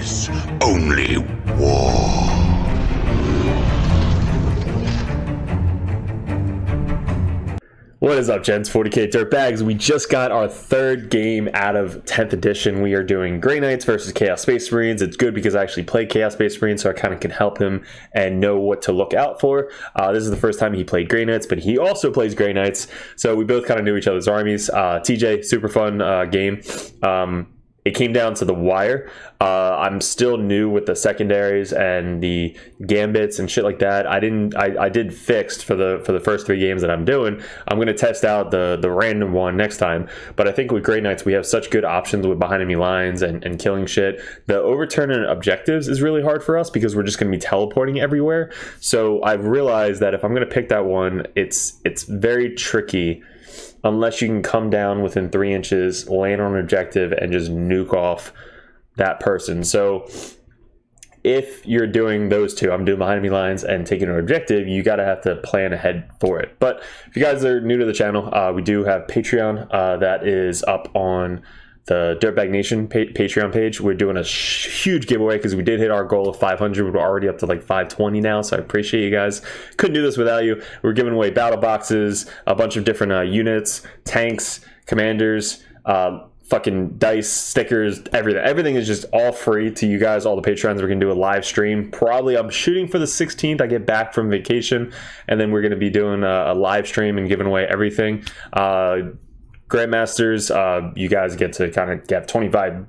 is only war. What is up, gents? 40k Dirtbags. We just got our third game out of 10th edition. We are doing Grey Knights versus Chaos Space Marines. It's good because I actually play Chaos Space Marines, so I kind of can help him and know what to look out for. This is the first time he played Grey Knights, but he also plays Grey Knights, so we both kind of knew each other's armies. TJ, super fun game. It came down to the wire. I'm still new with the secondaries and the gambits and shit like that. I did fixed for the first three games that I'm doing. I'm gonna test out the random one next time. But I think with Grey Knights we have such good options with behind enemy lines and killing shit. The overturning objectives is really hard for us because we're just gonna be teleporting everywhere. So I've realized that if I'm gonna pick that one, it's very tricky unless you can come down within 3 inches, land on an objective, and just nuke off that person. So if you're doing those two, I'm doing behind enemy lines and taking an objective, you gotta have to plan ahead for it. But if you guys are new to the channel, we do have Patreon that is up on the Dirtbag Nation Patreon page. We're doing a huge giveaway because we did hit our goal of 500. We're already up to like 520 now, so I appreciate you guys. Couldn't do this without you. We're giving away battle boxes, a bunch of different units, tanks, commanders, fucking dice, stickers, everything. Everything is just all free to you guys, all the Patreons. We're gonna do a live stream. Probably I'm shooting for the 16th. I get back from vacation, and then we're gonna be doing a live stream and giving away everything. Grandmasters, you guys get to kind of get 25,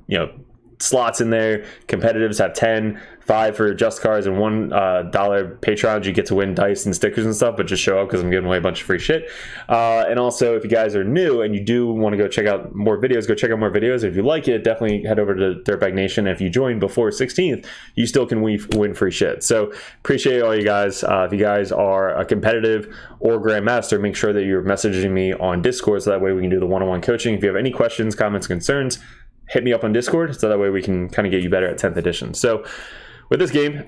slots in there. Competitives have 10, 5 for just cards, and $1 Patrons. You get to win dice and stickers and stuff, but just show up because I'm giving away a bunch of free shit. And also, if you guys are new and you do want to go check out more videos, go check out more videos. If you like it, definitely head over to Dirtbag Nation. If you join before 16th, you still can win free shit. So appreciate all you guys. If you guys are a competitive or Grandmaster, make sure that you're messaging me on Discord so that way we can do the one-on-one coaching. If you have any questions, comments, concerns, hit me up on Discord so that way we can kind of get you better at 10th edition. So with this game,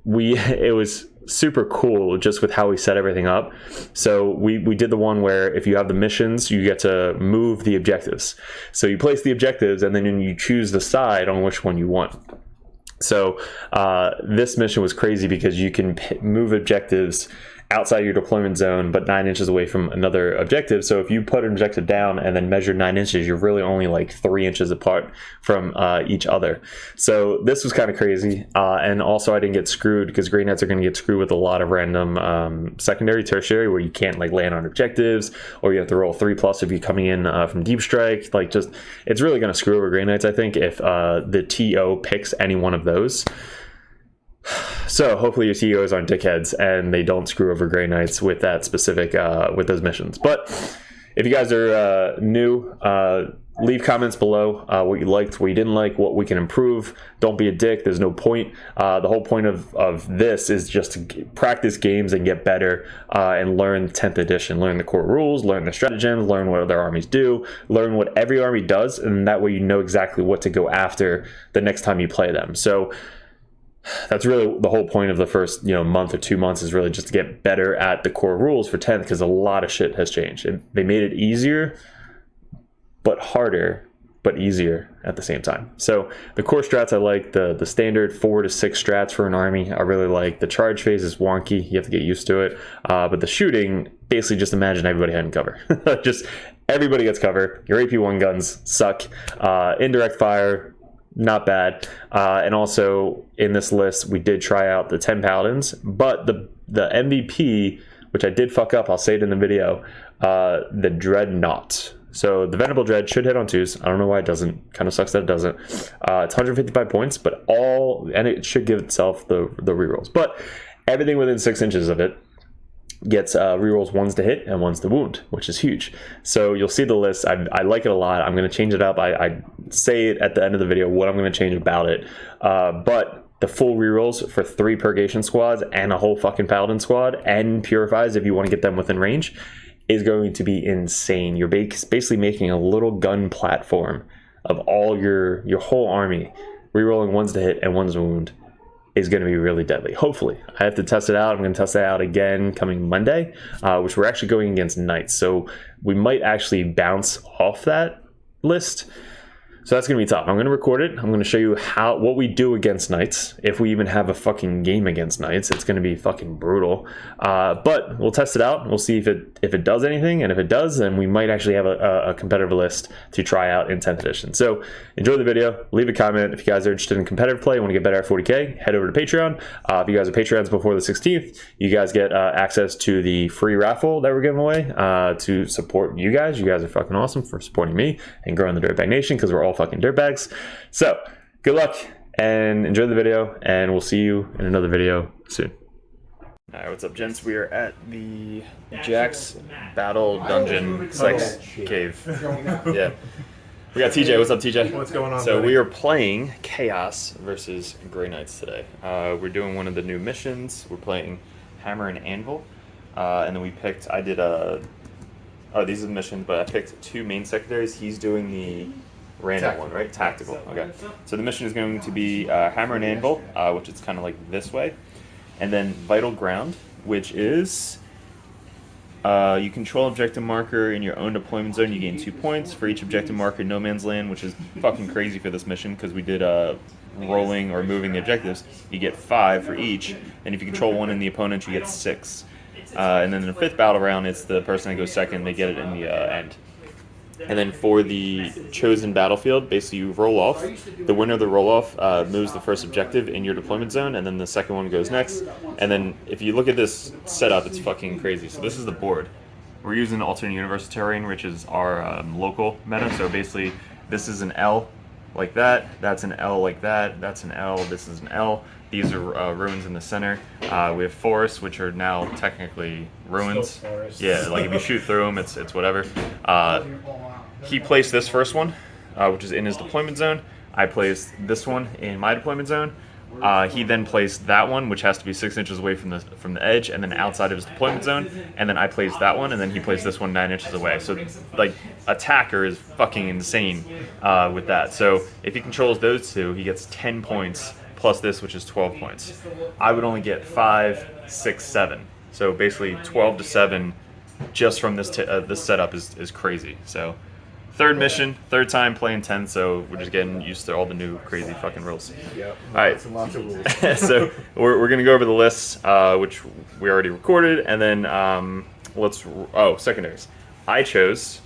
it was super cool just with how we set everything up. So we did the one where if you have the missions, you get to move the objectives. So you place the objectives and then you choose the side on which one you want. So this mission was crazy because you can move objectives outside your deployment zone, but 9 inches away from another objective. So if you put an objective down and then measure 9 inches, you're really only like 3 inches apart from each other. So this was kind of crazy. And also I didn't get screwed because Grey Knights are going to get screwed with a lot of random secondary, tertiary, where you can't like land on objectives, or you have to roll 3+ if you're coming in from deep strike. Like just, it's really going to screw over Grey Knights, I think, if the TO picks any one of those. So hopefully your CEOs aren't dickheads and they don't screw over Grey Knights with that specific with those missions. But if you guys are new, leave comments below what you liked, what you didn't like, what we can improve. Don't be a dick. There's no point. The whole point of this is just to practice games and get better and learn 10th edition, learn the core rules, learn the stratagems, learn what other armies do, learn what every army does, and that way you know exactly what to go after the next time you play them. So that's really the whole point of the first month or 2 months, is really just to get better at the core rules for 10th, because a lot of shit has changed. They made it easier but harder, but easier at the same time. So the core strats I like, the standard 4 to 6 strats for an army I really like. The charge phase is wonky, you have to get used to it, but the shooting, basically just imagine everybody having cover. Just everybody gets cover. Your AP1 guns suck. Indirect fire, not bad. And also in this list we did try out the 10 paladins, but the MVP, which I did fuck up, I'll say it in the video, the Dreadnought. So the Venerable Dread should hit on 2s. I don't know why it doesn't. Kind of sucks that it doesn't. It's 155 points, but and it should give itself the rerolls. But everything within 6 inches of it gets rerolls 1s to hit and 1s to wound, which is huge. So you'll see the list. I like it a lot. I'm going to change it up. I say it at the end of the video what I'm going to change about it. But the full rerolls for 3 Purgation squads and a whole fucking Paladin squad and Purifies if you want to get them within range is going to be insane. You're basically making a little gun platform of all your whole army. Rerolling 1s to hit and 1s to wound is going to be really deadly. Hopefully. I have to test it out. I'm going to test it out again coming Monday, which we're actually going against Knights. So we might actually bounce off that list. So that's gonna be tough. I'm gonna record it. I'm gonna show you what we do against knights. If we even have a fucking game against knights, it's gonna be fucking brutal. But we'll test it out. We'll see if it does anything, and if it does, then we might actually have a competitive list to try out in 10th edition. So enjoy the video. Leave a comment if you guys are interested in competitive play. Want to get better at 40k? Head over to Patreon. If you guys are Patreons before the 16th, you guys get access to the free raffle that we're giving away to support you guys. You guys are fucking awesome for supporting me and growing the Dirtbag Nation, because we're all fucking dirtbags. So good luck and enjoy the video, and we'll see you in another video soon. All right, what's up, gents? We are at the Jack's Battle Dungeon Sex Cave. Yeah. We got TJ. What's up, TJ? What's going on? So buddy? we are playing Chaos versus Grey Knights today. We're doing one of the new missions. We're playing Hammer and Anvil. And then we picked, these are the missions, but I picked 2 main secondaries. He's doing the random one, right? Tactical. Okay. So the mission is going to be Hammer and Anvil, which is kind of like this way. And then Vital Ground, which is you control objective marker in your own deployment zone. You gain 2 points for each objective marker in no man's land, which is fucking crazy for this mission because we did rolling or moving the objectives. You get 5 for each, and if you control one in the opponent, you get 6. And then in the 5th battle round, it's the person that goes second. They get it in the end. And then for the chosen battlefield, basically you roll off. The winner of the roll-off moves the first objective in your deployment zone, and then the second one goes next. And then if you look at this setup, it's fucking crazy. So this is the board. We're using alternate universe terrain, which is our local meta. So basically, this is an L like that. That's an L like that. That's an L. This is an L. These are ruins in the center. We have forests, which are now technically ruins. Yeah, like if you shoot through them, it's whatever. He placed this first one, which is in his deployment zone. I placed this one in my deployment zone. He then placed that one, which has to be 6 inches away from the edge, and then outside of his deployment zone. And then I placed that one, and then he placed this one 9 inches away. So, like, attacker is fucking insane with that. So if he controls those 2, he gets 10 points. Plus this, which is 12 points. I would only get 5, 6, 7. So basically 12 to 7 just from this this setup is crazy. So 3rd mission, 3rd time playing 10, so we're just getting used to all the new crazy fucking rules. Yep. All right. Lots of rules. So we're going to go over the lists, which we already recorded, and then secondaries. I chose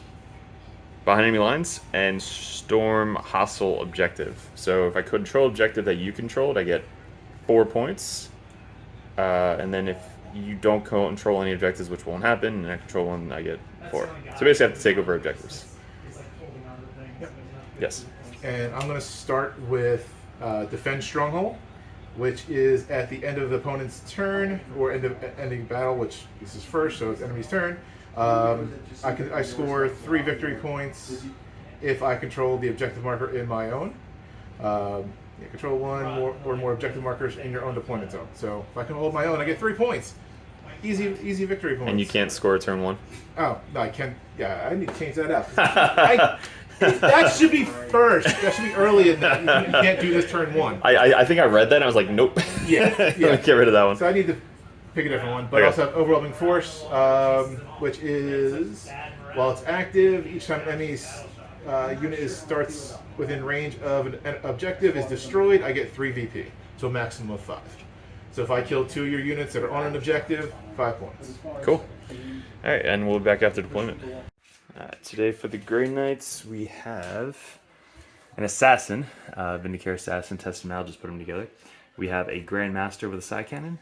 Behind Enemy Lines and Storm Hostile Objective. So if I control objective that you controlled, I get 4 points. And then if you don't control any objectives, which won't happen, and I control one, I get 4. So basically I have to take over objectives. Yep. Yes. And I'm going to start with Defend Stronghold, which is at the end of the opponent's turn, or ending battle, which this is first, so it's enemy's turn. I score 3 victory points if I control the objective marker in my own. Control 1 or more objective markers in your own deployment zone. So if I can hold my own, I get 3 points. Easy victory points. And you can't score a turn 1? Oh, no, I can't. Yeah, I need to change that up. That should be first. That should be early in that. You can't do this turn 1. I think I read that and I was like, nope. Yeah. Get rid of that one. So I need to pick a different one. But I also have Overwhelming Force, which is, while it's active, each time enemy's unit starts within range of an objective is destroyed, I get 3 VP. So a maximum of 5. So if I kill 2 of your units that are on an objective, 5 points. Cool. All right, and we'll be back after deployment. Today for the Grey Knights, we have an assassin, Wiederkehr assassin. Test him out, just put them together. We have a Grandmaster with a side cannon.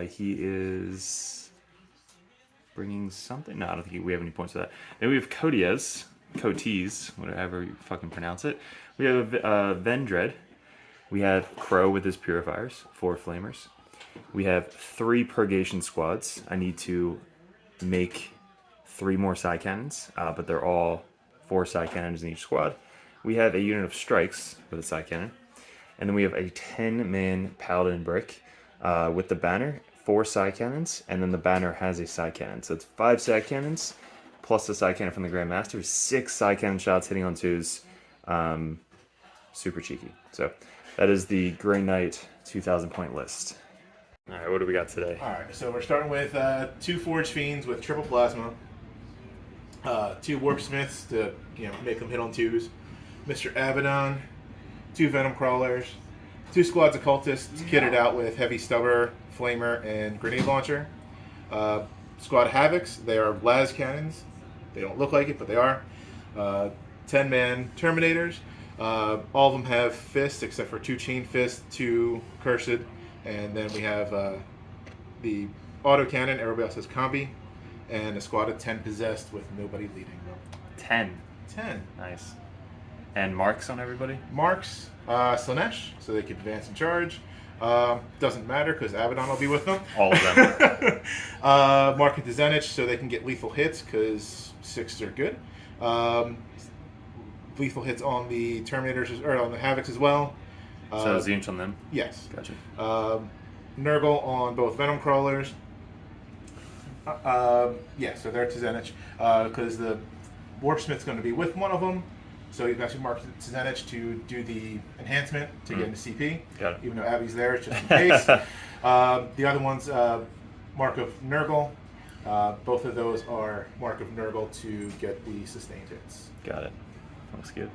He is bringing something. No, I don't think we have any points for that. Then we have Cotes, whatever you fucking pronounce it. We have Vendread. We have Crow with his purifiers, 4 flamers. We have 3 purgation squads. I need to make 3 more side cannons, but they're all 4 side cannons in each squad. We have a unit of strikes with a side cannon. And then we have a 10-man paladin brick with the banner, 4 side cannons, and then the banner has a side cannon. So it's 5 side cannons, plus the side cannon from the Grandmaster, 6 side cannon shots hitting on 2s. Super cheeky. So that is the Grey Knight 2,000 point list. All right, what do we got today? All right, so we're starting with 2 Forge Fiends with triple plasma, 2 Warp Smiths to make them hit on 2s, Mr. Abaddon, 2 Venom Crawlers, 2 squads of cultists kitted out with Heavy Stubber, Flamer, and Grenade Launcher. Squad of Havocs, they are las cannons. They don't look like it, but they are. 10-man Terminators. All of them have fists except for 2 chain fists, 2 cursed, and then we have the autocannon. Everybody else has combi, and a squad of 10 possessed with nobody leading. 10. 10. Nice. And marks on everybody? Marks, Slanesh, so they can advance and charge. Doesn't matter because Abaddon will be with them. All of them. Mark into Zenich so they can get lethal hits because 6s are good. Lethal hits on the Terminators or on the Havocs as well. So Zench on them? Yes. Gotcha. Nurgle on both Venom Crawlers. Yeah, so they're to Zenich because the Warpsmith's going to be with one of them. So you can actually mark to Zenich to do the enhancement to get into CP. Got it. Even though Abby's there, it's just in case. The other one's Mark of Nurgle. Both of those are Mark of Nurgle to get the sustained hits. Got it. Looks good.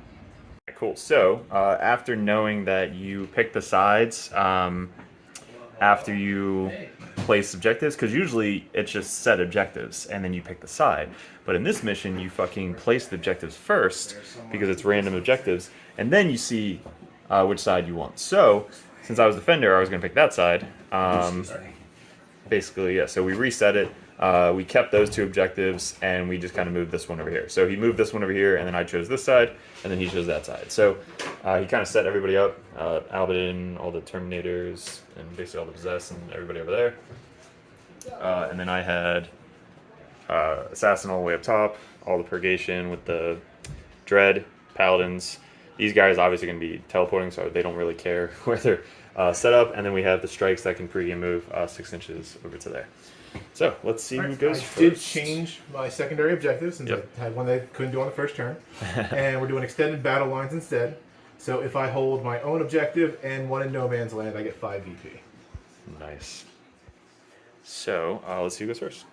Cool. So after knowing that you pick the sides, after you place objectives, because usually it's just set objectives and then you pick the side. But in this mission, you fucking place the objectives first because it's random objectives, and then you see which side you want. So since I was defender, I was going to pick that side. Basically, yeah. So we reset it. We kept those 2 objectives, and we just kind of moved this one over here. So he moved this one over here, and then I chose this side, and then he chose that side. So he kind of set everybody up, Abaddon, all the Terminators, and basically all the Possessed, and everybody over there. And then I had Assassin all the way up top, all the Purgation with the Dread, Paladins. These guys obviously going to be teleporting, so they don't really care where they're set up. And then we have the Strikes that can pregame move 6 inches over to there. So let's see who goes first. I did change my secondary objective since I had one that I couldn't do on the first turn. And we're doing extended battle lines instead. So if I hold my own objective and one in no man's land, I get 5 VP. Nice. So let's see who goes first.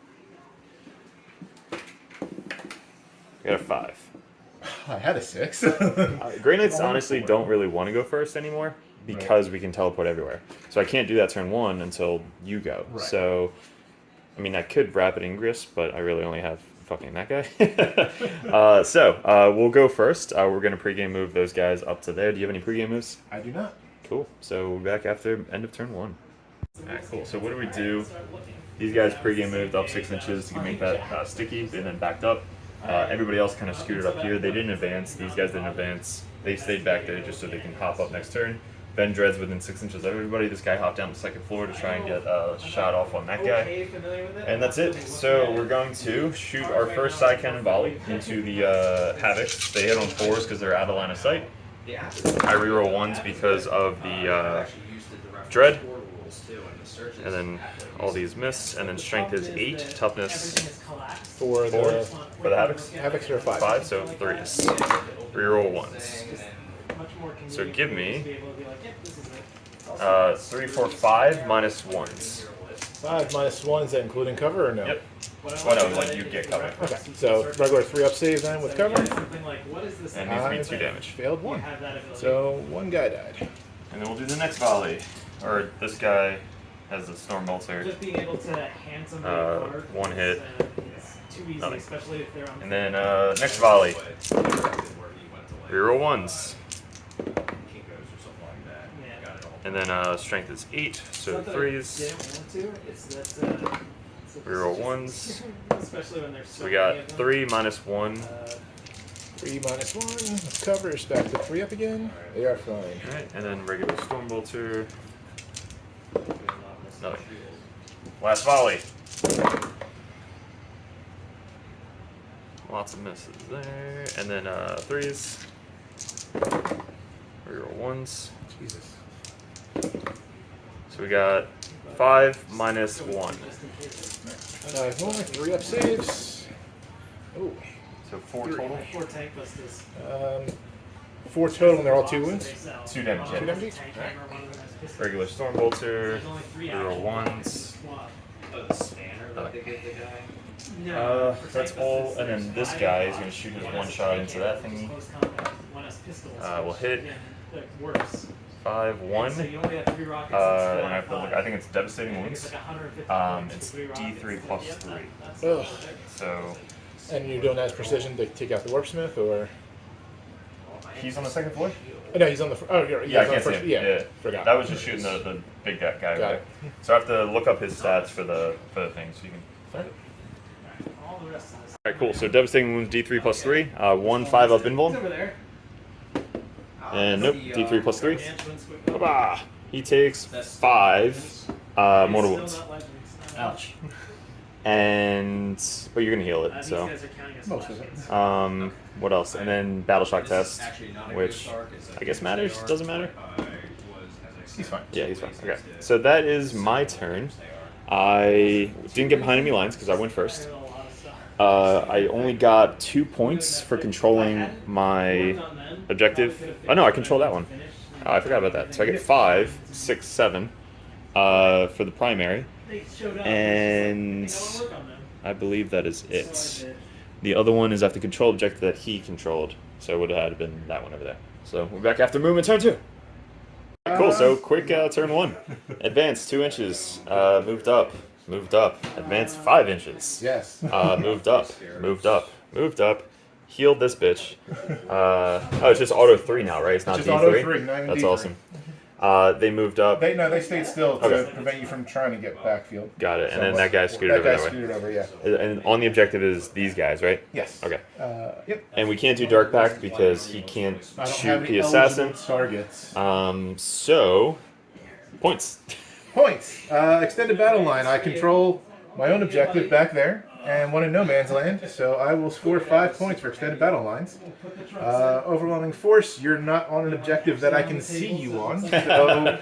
I got a 5. I had a 6. Grey Knights honestly don't really want to go first anymore because we can teleport everywhere. So I can't do that turn 1 until you go. Right. So, I mean, I could Rapid Ingress, but I really only have fucking that guy. So we'll go first. We're going to pregame move those guys up to there. Do you have any pregame moves? I do not. Cool. So we'll be back after end of turn 1. Alright, cool. So what do we do? These guys pregame moved up 6 inches to make that sticky, and then backed up. Everybody else kind of scooted up here. They didn't advance. These guys didn't advance. They stayed back there just so they can hop up next turn. Ben Dread's within 6 inches of everybody. This guy hopped down the 2nd floor to try and get a shot off on that guy. And that's it. So we're going to shoot our first side cannon volley into the Havocs. They hit on 4s because they're out of line of sight. I reroll 1s because of the Dread. And then all these miss, and then strength is 8, toughness For the Havocs. Havocs are 5. 5, so 3s. Reroll 1s. So give me 3, 4, 5 minus 1s. 5 minus 1, is that including cover or no? Yep. Well, no, like you get cover. Okay, so regular 3-up save then with cover. And needs to be 2 damage. Failed 1. So 1 guy died. And then we'll do the next volley. Or this guy has a Storm Bolter. Just being able to hand somebody a card 1 hit. is too easy, Nothing. especially if they're on. And then next volley. Reroll 1s. And then strength is 8, so 3s. Reroll 1s. Especially when there's So we got 3 minus 1. 3 minus 1. Cover is back to 3 up again. They are fine. Alright, and then regular Storm Bolter. Nothing. Last volley. Lots of misses there. And then 3s. Reroll 1s. Jesus. So we got 5 minus 1. 5 more, 3-up saves. Oh. So 4 total? 4 tank busters. 4 total, and they're all 2 wounds. 2 damage. 2 damage? Regular Storm Bolter. Reroll 1s. Oh, the spanner that they give the guy? No. That's all, and then this guy is going to shoot his one shot into that thingy. We'll hit Worse. 5-1. So you only have 3 rockets. And I have to look. I think it's devastating wounds. It's D3 plus 3. Ugh. So And you're doing that as precision to take out the warpsmith, or? he's on the second floor. No, he's on the. Oh, you're. Yeah, I he's on can't the see first, him. Yeah, forgot. That was just shooting the big guy. Got Right? it. So I have to look up his stats for the thing, so you can. All the rest of this. All right, cool. So devastating wounds D3 plus 3. 1 5 up It's invuln. over there. And nope, D3 plus 3. Manchman's Bah! He takes 5 mortal wounds. Ouch. And but you're gonna heal it. So Most of it. what else? And then battle shock test, which I guess matters. Doesn't matter. He's fine. Yeah, he's fine. Okay. So that is my turn. I didn't get behind enemy lines because I went first. I only got 2 points for controlling my objective. Oh no, I control that one. I forgot about that. So I get 5, 6, 7 for the primary, and I believe that is it. The other one is I have to control objective that he controlled, so it would have had to been that one over there. So we're back after movement turn 2. Cool. So quick turn 1. Advance 2 inches. Moved up. Advance 5 inches. Yes. Moved up. Healed this bitch. Oh, it's just auto 3 now, right? It's not Just D3. auto 3, not even That's D3. awesome. They moved up. They stayed still to Okay. prevent you from trying to get backfield. Got it. And then that guy scooted That over guy that way. scooted over, yeah. And on the objective is these guys, right? Yes. Okay. Yep. And we can't do Dark Pact because he can't I don't have shoot any the assassin. eligible targets. So points. Points. Extended battle line. I control my own objective back there and one in no man's land, so I will score 5 points for extended battle lines. Overwhelming force. You're not on an objective that I can see you on, so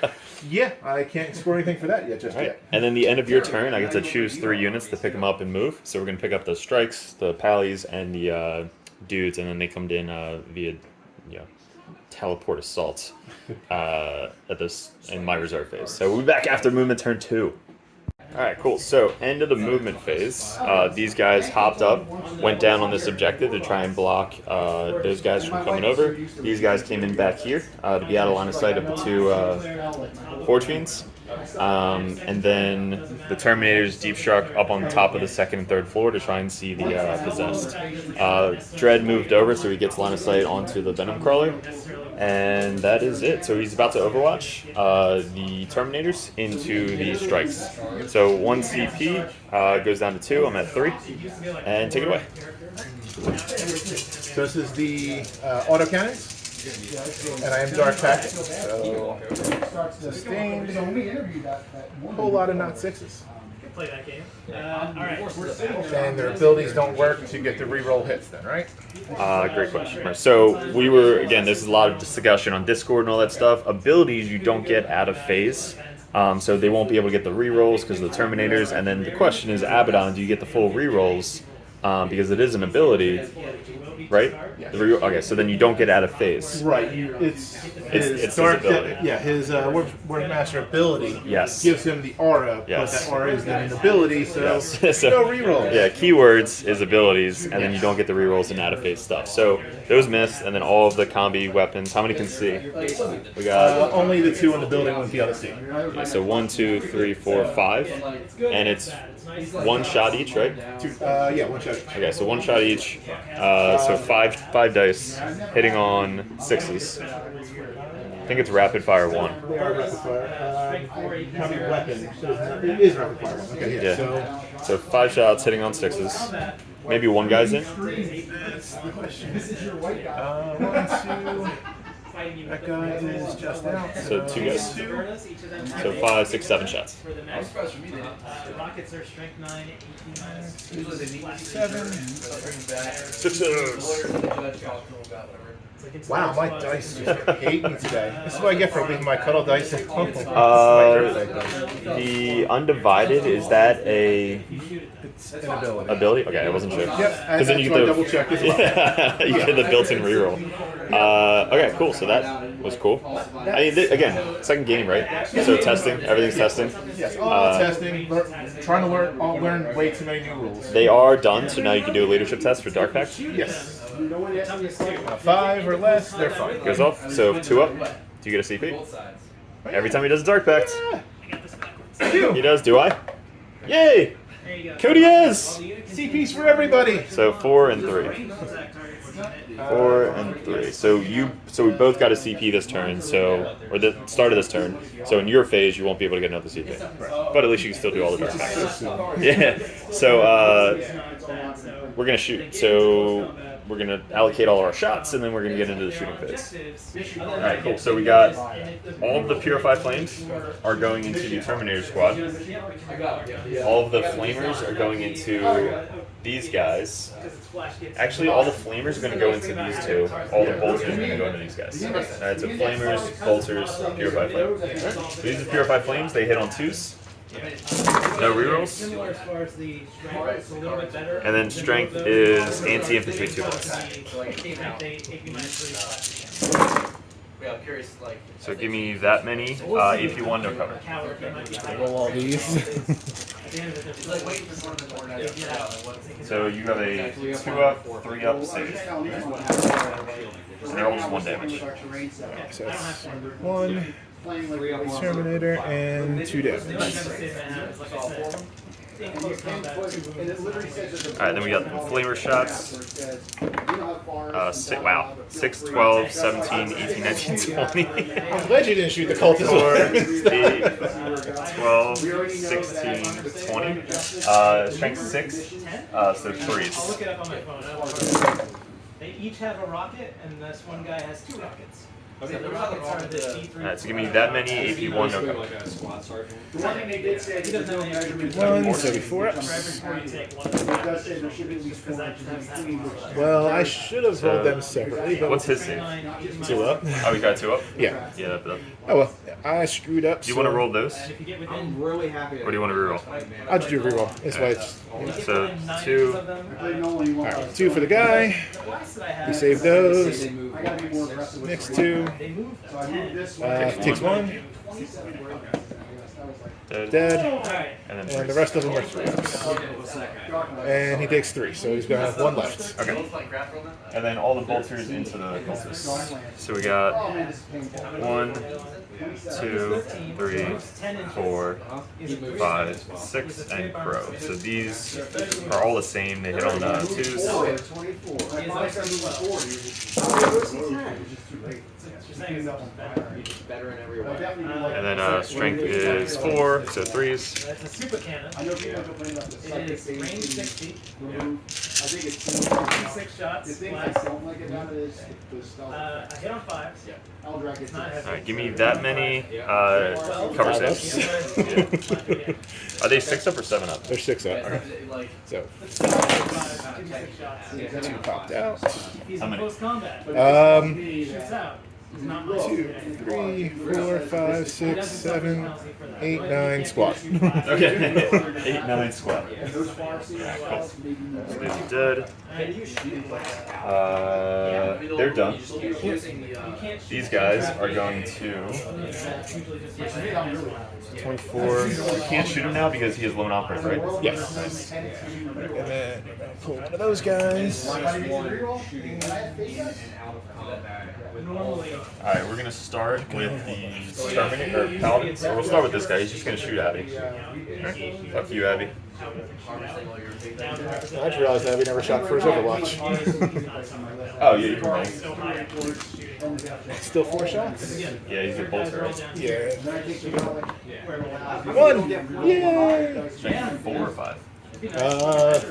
yeah, I can't score anything for that just Right. yet. And then the end of your turn, I get to choose 3 units to pick them up and move. So we're gonna pick up the strikes, the pallies, and the dudes, and then they come in via, teleport assault at this in my reserve phase. So we'll be back after movement turn 2. All right, cool. So end of the movement phase. These guys hopped up, went down on this objective to try and block those guys from coming over. These guys came in back here to be out of line of sight of the 2 Forge Fiends. And then the Terminators deep struck up on top of the 2nd and 3rd floor to try and see the possessed. Dread moved over so he gets line of sight onto the Venom Crawler. And that is it. So he's about to overwatch the Terminators into the strikes. So 1 CP goes down to 2. I'm at 3. And take it away. So this is the autocannons, and I am Dark Packet, so sustained. Whole lot of not 6s. Play that game. Alright. And their abilities don't work to get the reroll hits then, right? Great question. So we were, again, there's a lot of discussion on Discord and all that stuff. Abilities you don't get out of phase. So they won't be able to get the rerolls because of the Terminators. And then the question is, Abaddon, do you get the full rerolls? Because it is an ability, right? Okay, so then you don't get out of phase. Right. It's his dark. ability. Yeah, his Wordmaster ability. Yes. Gives him the aura, Yes. but that aura is then an ability, so Yes. So- no rerolls. Yeah, keywords is abilities, and then you don't get the rerolls and out of phase stuff. So those missed, and then all of the combi weapons. How many can see? We got Only the 2 in the building won't be able to see. so 1, 2, 3, 4, 5, and it's 1 shot each, right? Yeah, 1 shot. Okay, so 1 shot each. So five dice hitting on 6s. I think it's rapid fire 1. They are rapid fire. How many weapons? It is rapid fire 1. Okay, yeah. Yeah. So 5 shots hitting on 6s. Maybe 1 guy's in. That's the question. 1, 2. That guy is just out. So 2 guys. So 5, 6, 7 shots. For the next rockets are strength 9, 18 minus 7. 6s. Wow, my dice just hate me today. This is what I get for leaving my cuddle dice at home. My birthday dice. The Undivided, is that a It's an ability. Ability? Okay, I wasn't sure. Yep, Because then you that's why I get the double checked as well. yeah, you get the built-in reroll. Okay, cool. So that was cool. I mean, again, second game, right? So testing, everything's testing. Yes, all testing. Trying to learn way too many new rules. They are done, so now you can do a leadership test for Dark Pact. Yes. 5 or less, they're fine. Goes off. So 2 up. Do you get a CP? Every time he does a Dark Pact. He does. Do I? Yay! There you go. Cody is! CPs for everybody. So 4 and 3. 4 and 3. So we both got a CP this turn. So or the start of this turn. So in your phase, you won't be able to get another CP. But at least you can still do all the Dark Pacts. Yeah. So we're gonna shoot. So we're gonna allocate all our shots, and then we're gonna get into the shooting phase. All right, cool. So we got all of the Purified Flames are going into the Terminator squad. All of the Flamers are going into these guys. Actually, all the Flamers are going to go into these two. All the Bolters are going to go into these guys. All right, so Flamers, Bolters, Purified Flames. So these are Purified Flames. They hit on 2s. No rerolls. And then strength is anti-infantry 2 plus. So give me that many. AP1, no cover. Roll all these. So you have a 2 up, 3 up, save. So they're all just 1 damage. So it's 1 Terminator and 2 damage. Alright, then we got Flamer shots. 6, 12, 17, 18, 19, 20. I'm glad you didn't shoot the cultist. 4, 8, 12, 16, 20. Strength 6, so 3s. Look it up on my phone. They each have a rocket, and this one guy has 2 rockets. So the rockets are the D3. Alright, so give me that many AP1, no cover. One, so 4 ups. Well, I should have rolled them separately, but What's his save? 2 up. Oh, he got 2 up? Yeah. Yeah, that. Oh well, I screwed up. Do you want to roll those? I'm really happy. Or do you want to reroll? I'll just do a reroll. That's why it's So 2. alright. 2 for the guy. He saved those. Next 2. Takes 1. Dead. And And the rest of them are 3 ups. And he takes 3, so he's gonna have 1 left. Okay. And then all the bolters into the cultists. So we got 1, 2, 3, 4, 5, 6, and Crow. So these are all the same. They hit on 2s. And then strength is 4, so 3s. That's a super cannon. It is range 60. I think it's 6 shots. the thing I Blast. don't like about it is the stuff. I hit on 5s. Eldrak gets Alright, give me that many cover saves. Are they 6 up or 7 up? They're 6 up. So 2 popped out. He's How in many? close combat. Um, Shoots out. He's not much. 2, 3, 4, 5, 6, 7, 8, 9 squad. Okay. 8, 9 squad. those far seas. Cool. So they're dead. They're done. These guys are going to 24. You can't shoot him now because he has lone operative, right? Yes. Nice. And then pull one of those guys. Alright, we're gonna start with the Terminator or Paladin. So we'll start with this guy. He's just gonna shoot Abby. Right. Fuck you, Abby. I just realized that we never shot first Overwatch. Oh yeah, you can roll. Still 4 shots? Yeah, he's a bolter, right? Yeah. 1! Yay! Strength 4 or 5.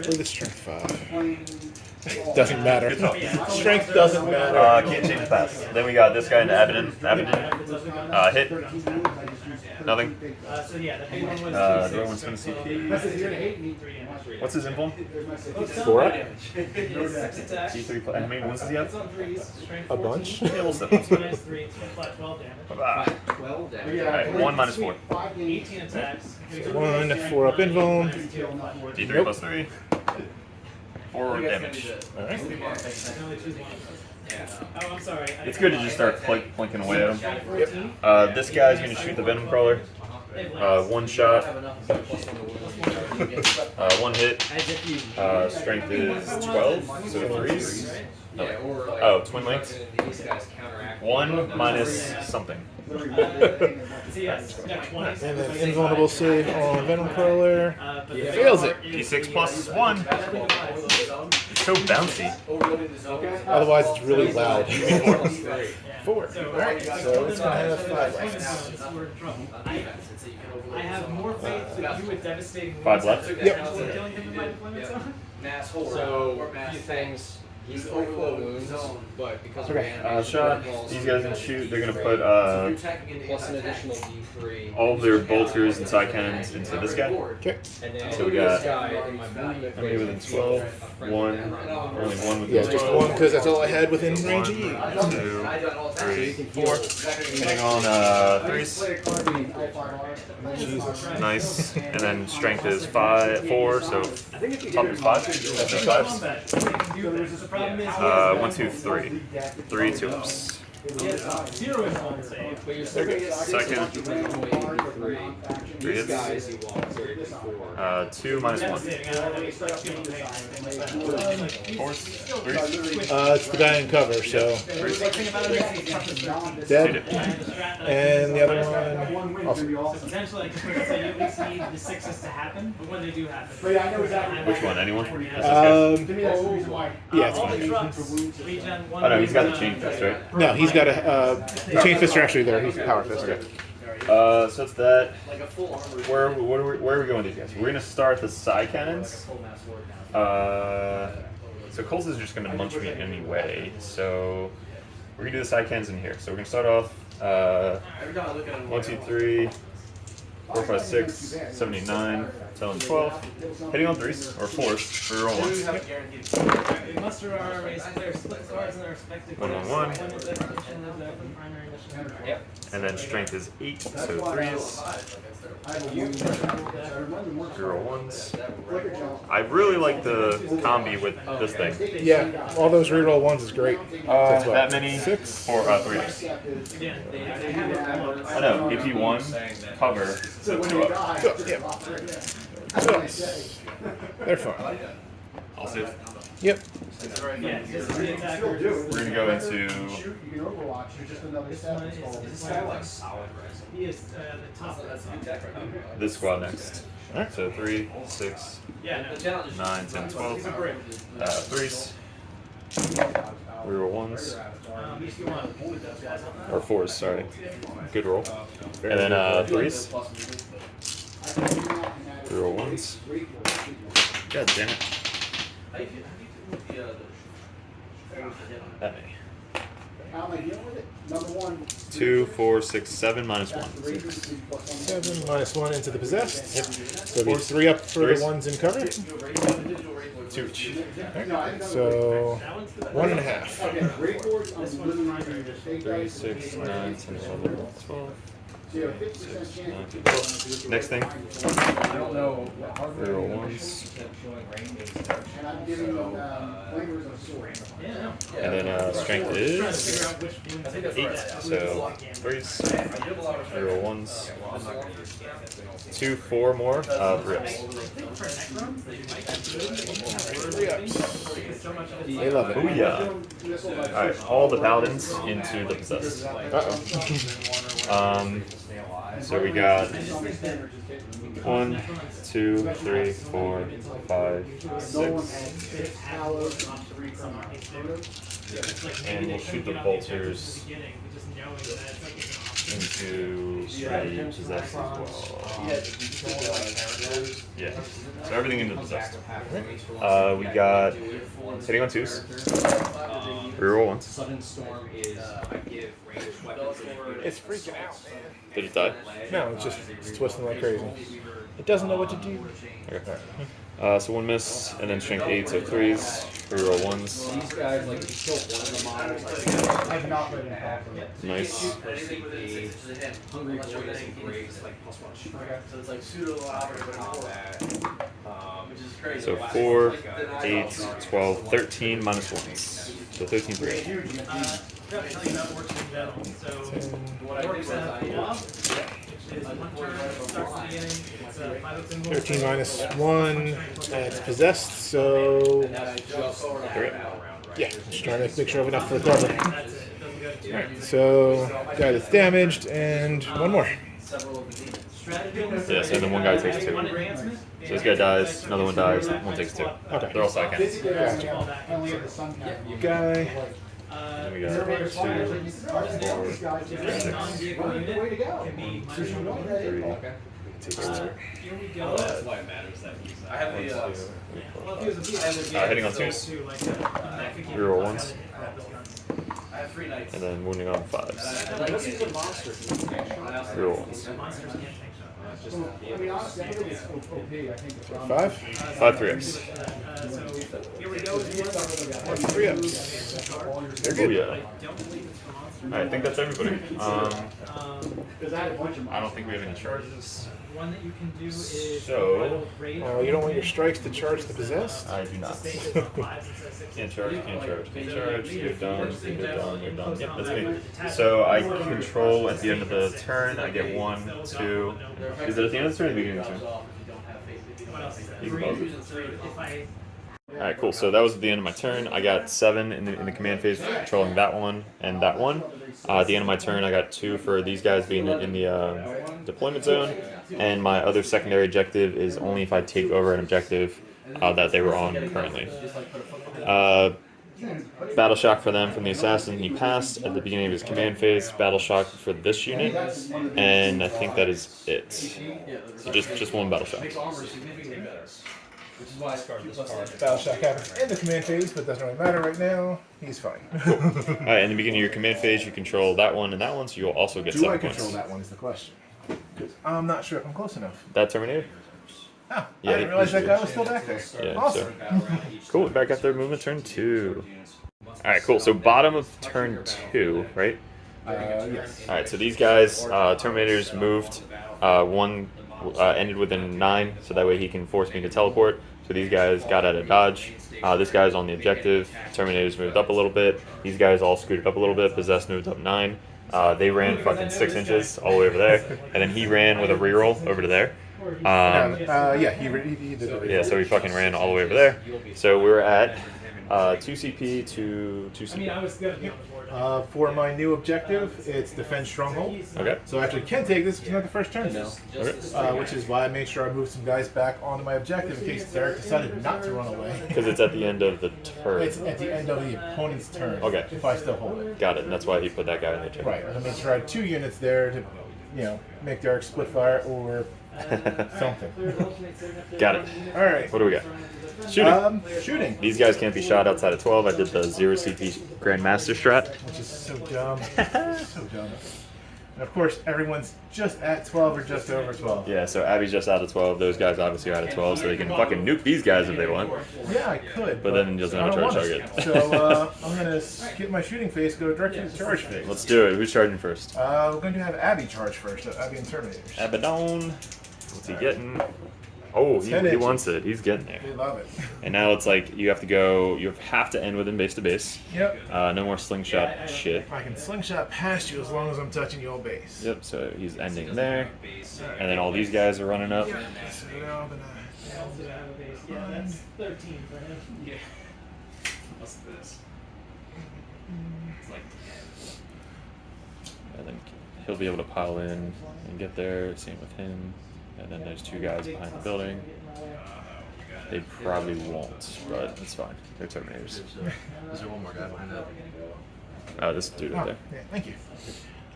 For the strength 5. Doesn't matter. Good talk. Strength doesn't matter. Can't change the pass. Then we got this guy into Abaddon. Hit. Nothing. So yeah, the big one was Do I want to spend a CP? What's his invuln? 4 up? 6 attacks. D3 plus. And how many wounds does he have? It's on 3s. Strength A 14. bunch? Yeah, we'll set Minus that. 3, flat 12 damage. Ah. 12 damage. Alright, 1 minus 4. 18 attacks. 1 4 up invuln. D3 Nope. plus 3. 4 damage. Alright. I can only choose one. Oh, I'm sorry. It's good to just start plinking away at him. 14. This guy's going to shoot the Venom Crawler. 1 shot. 1 hit. Strength is 12, so 3s. Oh, twin length. 1 minus something. So yes, got 20. And then invulnerable save on Venom Crawler. Fails it. D6 plus 1. It's so bouncy. Otherwise, it's really loud. 4. So, Alright, so it's going to have 5 left. We're in trouble. I have more faith that you would devastating 5 left. Yep. killing him in my deployment zone. So, a few things. He's overflow wounds, but because Okay, shot. These guys can shoot. They're going to put plus an additional D3. all of their bolters and side cannons into this guy. Okay. And then So we got- this guy in my movement How many within 12? 1. Only 1 within Yeah, just 12. 1 because that's all I had within range of 1, you. 2, 3, 4. Hitting on 3s. Jesus. Nice. And then strength is 4, so top is 5. That's 5s. The problem is 1, 2, 3. 3 2-ups. zero is one save. But you're still gonna get Second. 3 hits. 2 minus 1. Fours. 3s. It's the guy in cover, so. Two Dead. dip. And the other one. Also. Potentially, so you at least need the 6s to happen, but when they do happen. Which one? Anyone? That's this guy. Yeah, it's All the fine. trucks, regen, one Oh no, he's got the chain fist, right? No, he's got a. The chain fists are actually there. He's a power fist. Okay. So it's that. Where are we going with these guys? We're gonna start the side cannons. So Coles is just gonna munch me anyway. So we're gonna do the side cannons in here. So we're gonna start off. 1, 2, 3, 4, 5, 6, 7, 8, 9, 10, 11, 12. Hitting on 3s or 4s for roll 1s. Muster our race players split cards in their respective 1 on 1. Yep. And then strength is 8, so 3s. 0 1s. I really like the combi with this thing. Yeah, all those reroll ones is great. That's what, That many? 6? Or 3s. Yeah, they have I know, AP 1, cover, so 2 up. So, yeah. So, they're fine. I'll save. Yep. Yeah, this is the attacker. We're gonna go into This guy like solid res. He is the top of that side. this squad next. So 3, 6, Yeah, no. 9, 10, 12. He's a brick. 3s. Reroll 1s. If you want to put those guys on that. Or 4s, sorry. Good roll. And then 3s. Reroll 1s. God damn it. That many. How am I dealing with it? Number 1. 2, 4, 6, 7 minus 1. 7 minus 1 into the possessed. Yep. So it'll be 3 up for the ones in cover. 2 each. So 1.5. Okay, great boards. This one's primary edition. 3, 6, 9, 10, 11, 12. So you have a 50% chance. Next thing. I don't know. Reroll 1s. And I'm giving flavors of sword. Yeah, no. And then strength Trying to figure is out which demons 8. So 3s. Reroll 1s. 2, 4 more. 3 ups. For Necrons, they might be good. 3 ups. So much of They love it. Booyah. Alright, all the paladins into the possessed. Uh-oh. So we got 1, 2, 3, 4, 5, 6. And we'll shoot the bolters into ready possessed as well. Yeah. So everything into possessed. We got hitting on 2s. Reroll once. Sudden storm is I give ranged weapons. It's freaking out, man. Did it die? No, it's twisting like crazy. It doesn't know what to do. Okay. So 1 miss, and then strength 8, so 3s. Reroll 1s. These guys, like, if you kill one of the models, like, I've not read it back. Nice. Hungry Voidness and Graves, like, +1 Okay, so it's like pseudo combat. Which is crazy. So 4, 8, 12, 13 minus 1s. So 13 for 8. I'll tell you about orcs in general. So, orcs have Blob, which is 1 turn, starts at the beginning. It's a 5 symbol. 13 minus 1, it's possessed, so yeah, just trying to make sure I have enough for the cover. That's it. It doesn't go to 2. Alright, so guy that's damaged, and 1 more. Stratagems. Yeah, so then one guy takes 2. One advancement. So this guy dies, another one dies, one takes 2. Okay. They're all sidecannons. Gotcha. I only have the sun cap. Guy, Then we got 2, Non-vehicle unit can be -3. here we go. That's why it matters that he's. I have the. Well, if he was a beast, Hitting on 2s. Reroll 1s. I have 3 knights. And then wounding on 5s. Unless he's a monster. Reroll 1s. Monsters can't take shots. I mean, honestly, I think it's OP. I think it's 5? 5 3-ups. So here we go. That's 3-ups. They're Oh good. yeah. I don't believe it's for monsters. Alright, I think that's everybody. Because I had a bunch of I don't think we have any charges. One that you can do is So- You don't want your strikes to charge the possessed? I do not. Can't Can't charge, can't charge, can't charge. You're done, you're done, you're done. Yep, that's me. So I control at the end of the turn. I get 1, 2. Is it at the end of the turn or the beginning of the turn? You can pause it. Alright, cool. So that was at the end of my turn. I got 7 in the command phase for controlling that one and that one. At the end of my turn, I got 2 for these guys being in the deployment zone. And my other secondary objective is only if I take over an objective that they were on currently. Battle shock for them from the assassin. He passed at the beginning of his command phase. Battle shock for this unit, and I think that is it. So just 1 battle shock. Battle shock happens in the command phase, but doesn't really matter right now. He's fine. Alright, in the beginning of your command phase, you control that one and that one, so you'll also get Do 7 I points. control that one is the question. I'm not sure if I'm close enough. That Terminator? Oh, Yeah, I didn't realize that guy was still back there. Yeah, Awesome. Cool, back after movement turn 2. Alright, cool. So bottom of turn 2, right? Yes. Alright, so these guys, Terminators moved. One ended within 9, so that way he can force me to teleport. So these guys got out of dodge. This guy's on the objective. Terminators moved up a little bit. These guys all scooted up a little bit. Possessed moved up 9. They ran fucking 6 inches all the way over there. And then he ran with a reroll over to there. Yeah, he did it. Yeah, so he fucking ran all the way over there. So we were at 2 CP to 2 CP. I was good. For my new objective, it's defend stronghold. Okay. So I actually can take this because it's not the first turn now. Okay. Which is why I made sure I moved some guys back onto my objective in case Derek decided not to run away. Because it's at the end of the turn. It's at the end of the opponent's turn. Okay. If I still hold it. Got it. And that's why he put that guy in the check. Right. And I made sure I had 2 units there to, make Derek split fire or something. Got it. All right. What do we got? Shooting. Shooting. These guys can't be shot outside of 12. I did the 0 CP Grandmaster strat. Which is so dumb. So dumb. And of course, everyone's just at 12 or just over 12. Yeah, so Abby's just out of 12. Those guys obviously are out of 12, so they can fucking nuke these guys if they want. Yeah, I could. But then he doesn't have a I don't charge want target. to. So I'm going to skip my shooting phase, go directly to the charge phase. Let's do it. Who's charging first? We're going to have Abby charge first, so Abby and Terminators. Abaddon. What's he getting? Oh, he wants it. He's getting there. They love it. And now it's like you have to go. You have to end within base to base. Yep. No more slingshot shit. I can slingshot past you as long as I'm touching your base. Yep. So he's ending there, and then all these guys are running up. So now I'm gonna. Yeah, that's 13 for him. Yeah. What's this? It's like 10. And then he'll be able to pile in and get there. Same with him. And then there's 2 guys behind the building. They probably won't, but it's fine. They're Terminators. Is there one more guy behind that? This dude right there. Yeah, thank you.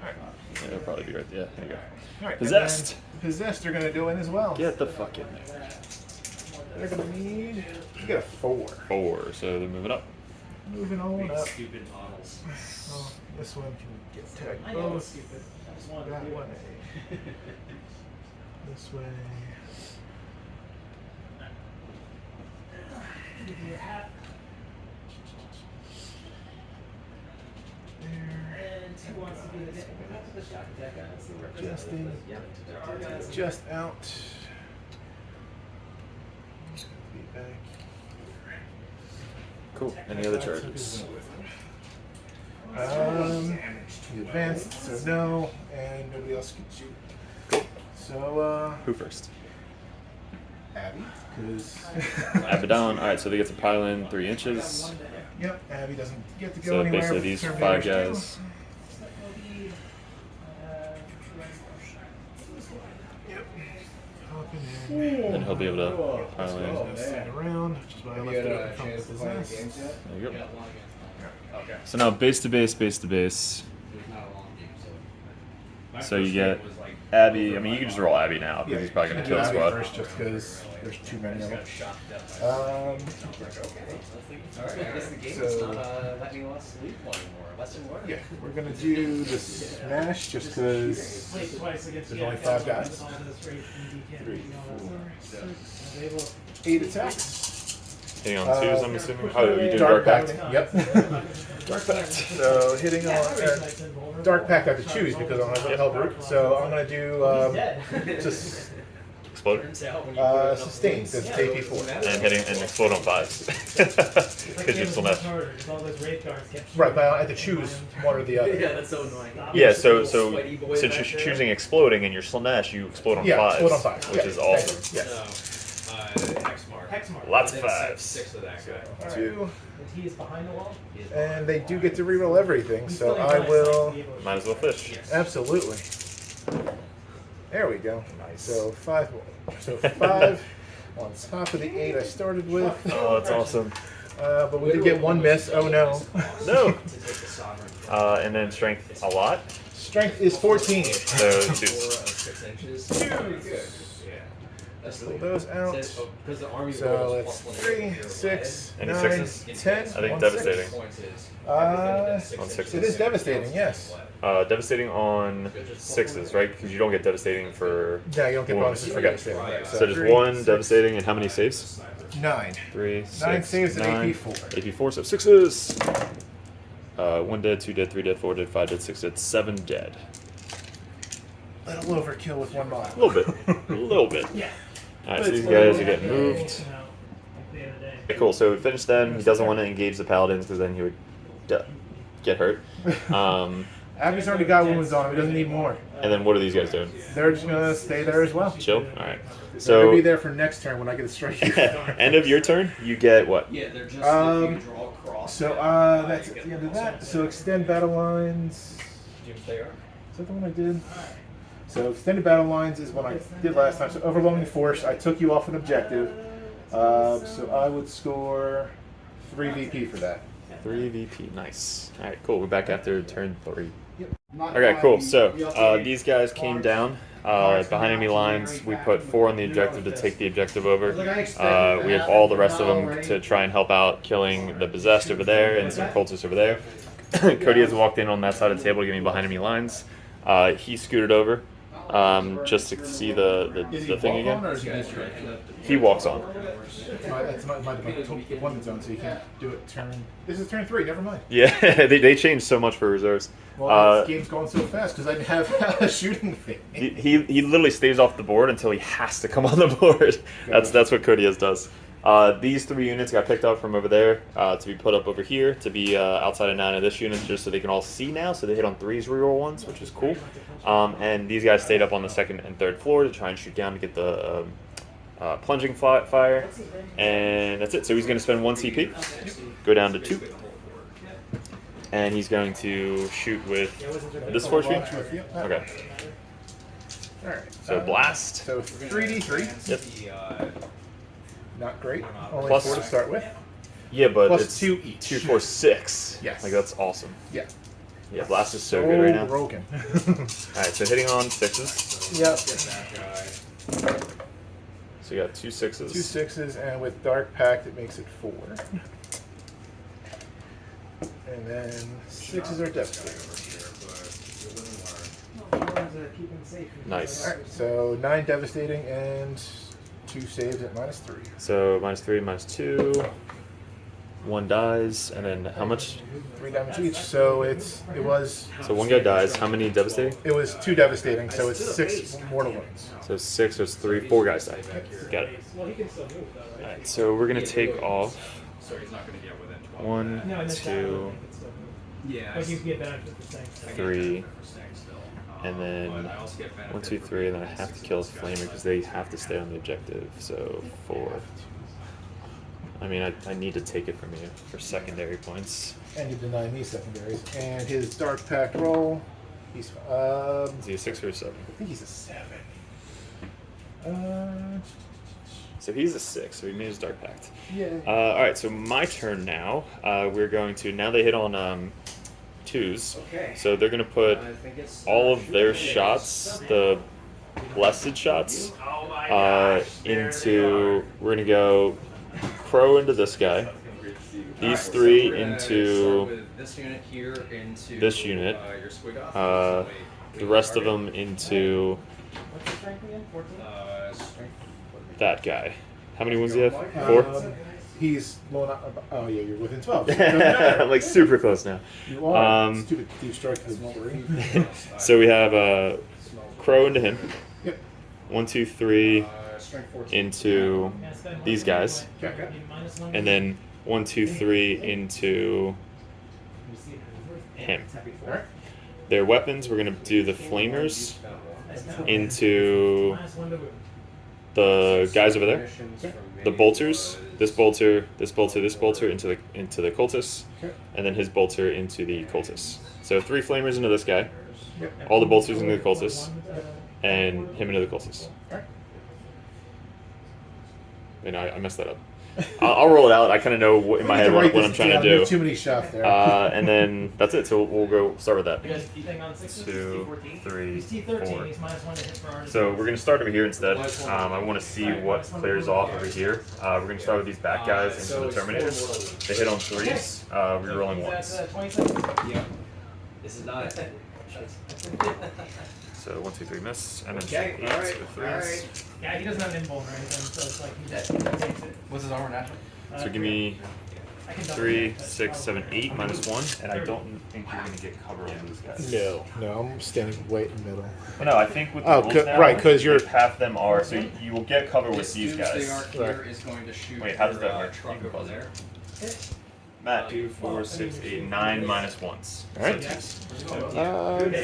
Yeah, it'll probably be right there. There you go. All right, Possessed. and then Possessed are going to go in as well. Get the fuck in there. They're going to need. You get a 4. 4, so they're moving up. Moving on up. Stupid models. Oh, this one can get tagged I know it's both. stupid. I just wanted That to do way. it. This way. Give you a hat. There. And who wants to be the shot deck guy? That's the representative. Just in. Yep. There are guys. Just out. Be back. Cool. Any other charges? You advanced, so no, and nobody else can shoot. Cool. So, Who first? Abby, because Abaddon. Alright, so they get to pile in 3 inches. yep, Abby doesn't get to go So anywhere. basically with these Terminators 5 too. guys. Yep. Hop in there. And he'll be able to pile in. Stand around, which is why I Have left you it had open a from chance the to play any possess. games yet? There you go. Okay. So now base to base, base to base. There's not a long game, so. So you get Abby. I mean, you can just roll Abby now because he's probably going to kill the Abby squad. first, just because there's too many of them. Alright, I guess the game is So- not letting us leave one anymore. Lesson learned. Yeah, we're gonna do the smash just because. Played twice against There's the only NFL 5 with guys. all this straight and DK, 3, you know, 4, that's- They will. 8 attacks. Hitting on 2s, I'm assuming. Oh, you do Dark Dark Pact. Pact. Yep. Dark Pact. So hitting on Dark Pact I have to choose because I don't have a hell brute. So I'm gonna do just Explode. sustain because it's AP4. And hitting and explode on 5s. Because you're still not. Right, but I have to choose one or the other. Yeah, that's so annoying. Yeah, so Sweaty boy since back you're there. choosing exploding and you're Slanesh, you explode on Yeah, 5s. explode on 5s. Which Yeah, is awesome. Yes. Hexmark. Lots of Then 5s. six of that guy. 2, And he is behind the wall. and they do get to reroll everything, so I will. Might as well fish. Absolutely. There we go. Nice. So 5 more. So 5 on top of the 8 I started with. Oh, that's awesome. But we did get 1 miss. Oh no. No. To take the sovereign. And then strength a lot. Strength is 14. So 2s. 6 inches. Very good. Yeah. That's Pull those out. Because the army So rolls it's plus 3, 1 6, Any 9, sixes? 10. I think 1 devastating. 6. Points is On sixes. It is devastating, yes. Devastating on 6s, right? Because you don't get devastating for. Yeah, you don't get wounds. bonuses for Okay. devastating. Right. So just 3, 1 6, devastating and how many saves? 9. 3, 6, 9 saves and 9. AP4. AP4, so 6s. 1 dead, 2 dead, 3 dead, 4 dead, 5 dead, 6 dead, 7 dead. Little overkill with 1 mod. A little bit. A little bit. Yeah. Alright, so these guys are getting moved. You know, at the end of the day. Okay, cool, so we finished then. He doesn't want to engage the paladins because then he would get hurt. Abby's already got wounds on him. He doesn't need more. And then what are these guys doing? They're just going to stay there as well. Chill? Alright. So they'll be So, there for next turn when I get a strike. end of your turn, you get what? Yeah, they're just Um, if you draw across. So that's at the end of that. So extend battle lines. They are. Is that the one I did? So extended battle lines is what I did last time. So overwhelming force, I took you off an objective. So I would score 3 VP for that. 3 VP, nice. Alright, cool, we're back after turn 3. Not Okay, cool, by so the these guys came down. Behind enemy lines, we put 4 on the objective to take the objective over. We have all the rest of them to try and help out killing the possessed over there and some cultists over there. Cody has walked in on that side of the table to get me behind enemy lines. He scooted over just to see the thing again. He walks on. It's my one zone, so you can't do it turn. This is turn 3. Never mind. Yeah, they changed so much for reserves. Well, this game's going so fast because I didn't have a shooting thing. He literally stays off the board until he has to come on the board. That's what Codius does. These 3 units got picked up from over there to be put up over here to be outside of 9 of this unit just so they can all see now. So they hit on 3s reroll ones, which is cool. And these guys stayed up on the 2nd and 3rd floor to try and shoot down to get the plunging fire. And that's it. So he's going to spend 1 CP, go down to 2. And he's going to shoot with this force field? Okay. Alright. So blast. So 3d3. Yep. Not great. Only Plus- 4 to start with. Yeah, but Plus it's 2 each. 2, 4, 6. Yes. Like that's awesome. Yeah. Yeah, blast is so good right now. Broken. Alright, so hitting on 6s. Yep. So you got 2 6s. 2 6s, and with Dark Pact, it makes it 4. And then 6s are devastating. Nice. Alright, so 9 devastating and 2 saves at -3. So -3, -2. 1 dies, and then how much? 3 damage each, so it was... So 1 guy dies. How many devastating? It was 2 devastating, so it's 6 mortal wounds. So 6 is 3, 4 guys die. Got it. Alright, so we're gonna take off 1, 2, But you get benefit for saying so. 3, and then 1, 2, 3, and then I have to kill his flamer because they have to stay on the objective. So 4. I mean, I need to take it from you for secondary points. And you deny me secondaries. And his Dark Pact roll, he's... Is he a 6 or a 7? I think he's a 7. So he's a 6, so he made his Dark Pact. Yeah. Alright, so my turn now. We're going to... Now they hit on 2s. So they're going to put all of their shots, the blessed shots, into... We're going to go Crow into this guy. These 3 into this unit here into this unit. your squig off. The rest of them into What's the strength again? 14? that guy. How many wounds do you have? 4? He's... Well, oh, yeah, you're within 12. I'm like super close now. You are. Stupid Deep Strike is 3. So we have Crow into him. Yep. 1, 2, 3 into Yeah, spend these one guys, Okay. -1. and then 1, 2, 3 into him. Alright. Their weapons, we're gonna do the flamers into -1 to wound. the guys over there. The bolters, this bolter, this bolter, this bolter into the cultists, Okay. and then his bolter into the cultists. So 3 flamers into this guy, Yep. all the bolters into the cultists, and him into the cultists. Alright. You know, I messed that up. I'll roll it out. I kind of know in my head what I'm trying to There's too do. many shots there. And then that's it. So we'll go start with that. You guys T-thing on 6s? 2, 3, He's T13, 4. he's -1 to hit for artisan. So we're gonna start over here instead. I want to see what clears off over here. We're gonna start with these back guys into the Terminators. They hit on 3s. We're rolling 1s. 20 seconds? Yeah. This is not it. So 1, 2, 3 miss, and then Okay, 8 alright, with 3s. alright. Yeah, he doesn't have invuln or anything, so it's like he takes it. What's his armor natural? So give me I can double 3, it. 6, 7, 8 -1, and I don't think you're gonna get cover on these guys. No, I'm standing way in the middle. Well, no, I think with the Oh, rules now, right, 'cause you're- like, half them are. So you will get cover with these guys. Here is going to shoot Wait, how does that your, work? truck You can over there. Matt, 2, 4, 6, 8, 9 -1s. Alright. Okay,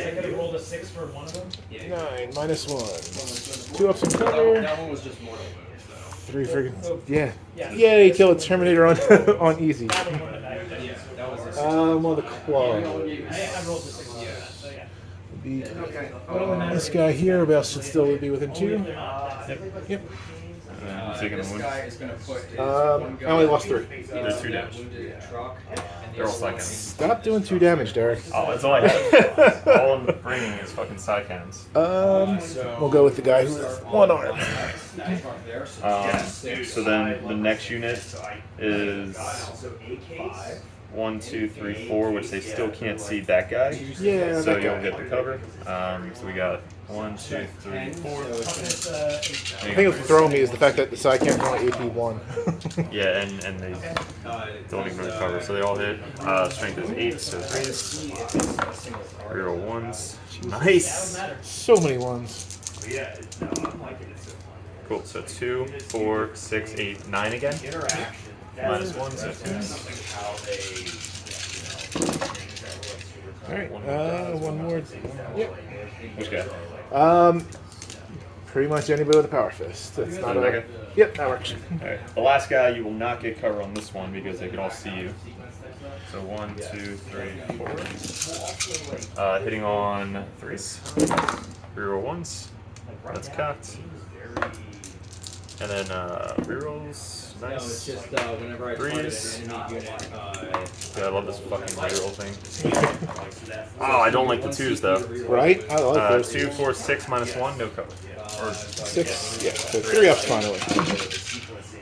I could have rolled a 6 for one of them. 9 -1. 2 ups and That cover. one was just mortal wounds, though. 3 friggin'. Yeah. Yeah. Yay, kill a Terminator on on easy. That was one of that. Yeah, that was this. Well, the claw. I rolled the 6 for that, so yeah. The, What other matters? this guy here, about should still be within 2. Only if they're not. Yep. I'm taking the This wounds. guy is going to put his I one only lost 3. There's 2 damage. wounded truck, and They're all the side other cannons. Stop doing 2 damage, Derek. Oh, that's all I have. All I'm bringing is fucking side cannons. We'll go with the guy who has 1 arm. So then the next unit is 1, 2, 3, 4, which they still can't see that guy. Yeah, So that you'll guy. get the cover. So we got 1, 2, 3, 4. It's, I think what's throwing me is the fact that the side can's only AP 1. Yeah, and they don't even really cover. So they all hit. Strength is 8, so 3s. Reroll 1s. Nice. So many 1s. Cool. So 2, 4, 6, 8, 9 again. -1, so 2. Alright, 1 more. Yep. Which guy? Pretty much anybody with a power fist. That's not that a. guy? Yep, that works. Alright. The last guy, you will not get cover on this one because they can all see you. So 1, 2, 3, 4. Hitting on 3s. Reroll 1s. That's cocked. And then rerolls. No, it's just whenever I target an enemy unit, Yeah, I love this fucking reroll thing. Oh, I don't like the 2s though. Right? I like those. 2, 4, 6, -1, no cover. Or 6. Yeah, so 3 ups finally.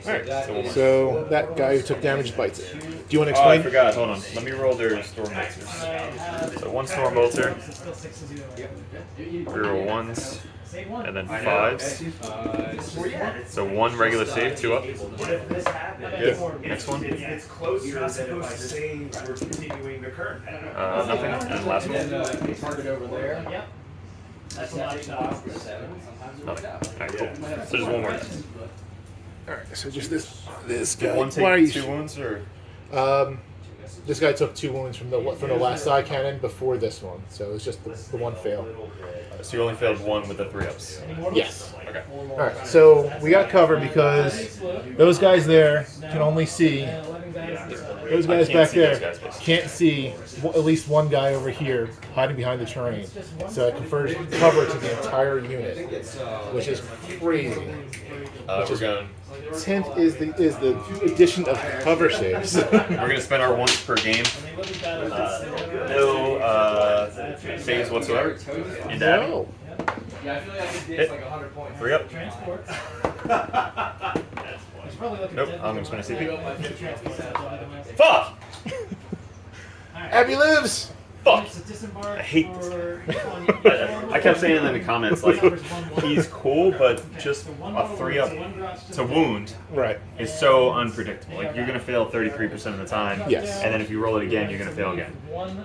Alright, so that guy who took damage bites it. Do you want to oh, I explain? forgot. Hold on. Let me roll their Storm Bolters. So 1 Storm Bolter, reroll 1s, and then 5s. So 1 regular save, 2 up. Good. Next one. It's close. You're not supposed to say we're continuing the current pattern. Nothing. And last one. target over there. Yep. That's a lot of shots. Nothing. Alright, cool. So just one more. Alright, so just this guy. One Why are you take 2 wounds or? This guy took 2 wounds from the last side cannon before this one, so it's just the one fail. So you only failed 1 with the 3 ups. Yes. Okay. Alright, so we got cover because those guys there can only see. Those guys can't back see those there guys, basically. can't see at least one guy over here hiding behind the terrain. So it confers cover to the entire unit, which is crazy. We're going. 10th is the addition of cover saves. We're gonna spend our once per game. No saves whatsoever. Into Abby. No. Yeah, I feel like I did Hit. like 100 points. 3 up. Transports. Nope. I'm gonna spend a CP. CP. Fuck! Abby lives! Fuck! I hate I kept saying in the comments, like, he's cool, but just a 3 up to wound Right. is so unpredictable. Like, you're gonna fail 33% of the time. Yes. And then if you roll it again, you're gonna fail again.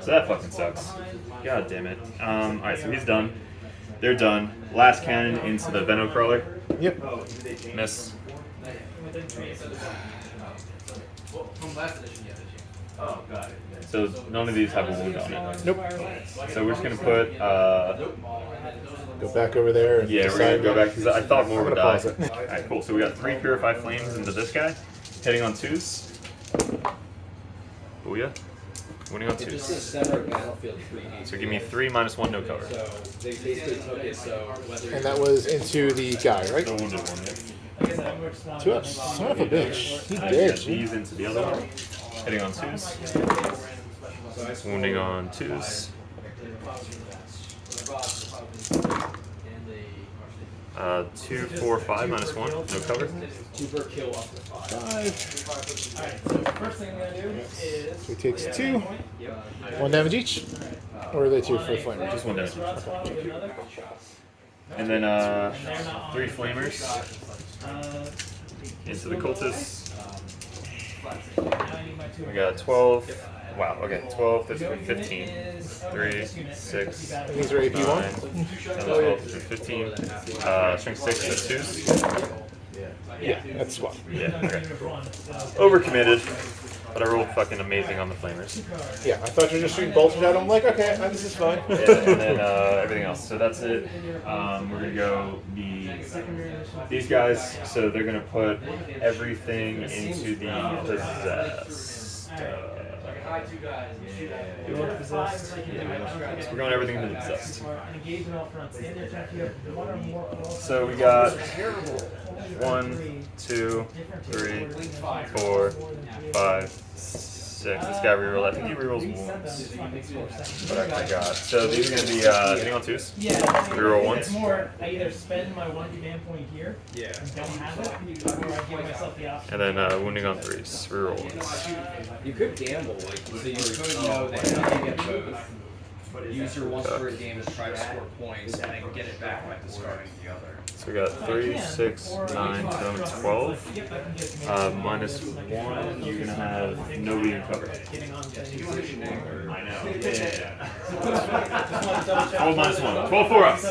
So that fucking sucks. God damn it. Alright, so he's done. They're done. Last cannon into the Venom Crawler. Yep. Miss. From last edition, yeah. Oh, got it. So none of these have a wound on it. Nope. So we're just gonna put, Go back over there and yeah, we're gonna go back because I thought more I'm would gonna die. pause it. Alright, cool. So we got 3 Purified Flames into this guy, hitting on 2s. Booyah. Winning on It just 2s. says center of battlefield 3D. So give me 3 -1, no cover. So they basically took it so whether And that was into the guy, right? The wounded one, yeah. 2 ups. Son of a bitch. He Yeah, did. these into the other one, hitting on 2s. Wounding on 2s. 2, 4, 5 -1, no cover. 2 per kill up to 5. 5. Alright, so first thing I'm gonna do is. So he takes 2. 1 damage each? Or are they 2 for flamer? Just 1 damage. And then 3 Flamers into the Cultists. We got 12. Wow, okay. 12, 13, 15. 3, 6, These are AP 9, 1. 10, 12, 15. Strength 6, that's 2s. Yeah, that's squad. Yeah, okay. Overcommitted, but I rolled fucking amazing on the Flamers. Yeah, I thought you were just shooting bolters at him. I'm like, okay, this is fine. Yeah, and then everything else. So that's it. We're gonna go these guys. So they're gonna put everything into the possessed. You want possessed? So we're going everything into the possessed. So we got 1, 2, 3, 4, 5, 6. This guy reroll. I think he rerolls wounds. But I got. So these are gonna be hitting on 2s. Yeah. Reroll It's 1s. more, I either spend my 1 command point here and don't have it, or I give myself the option. And then wounding on 3s. Reroll 1s. You could gamble, like, so you could know that you get both. Use your once per game to try to score points and then get it back by discarding the other. So we got 3, 6, 9, 10, 12. -1. You're gonna have nobody in cover. I know. Yeah. All -1. 12 4-ups.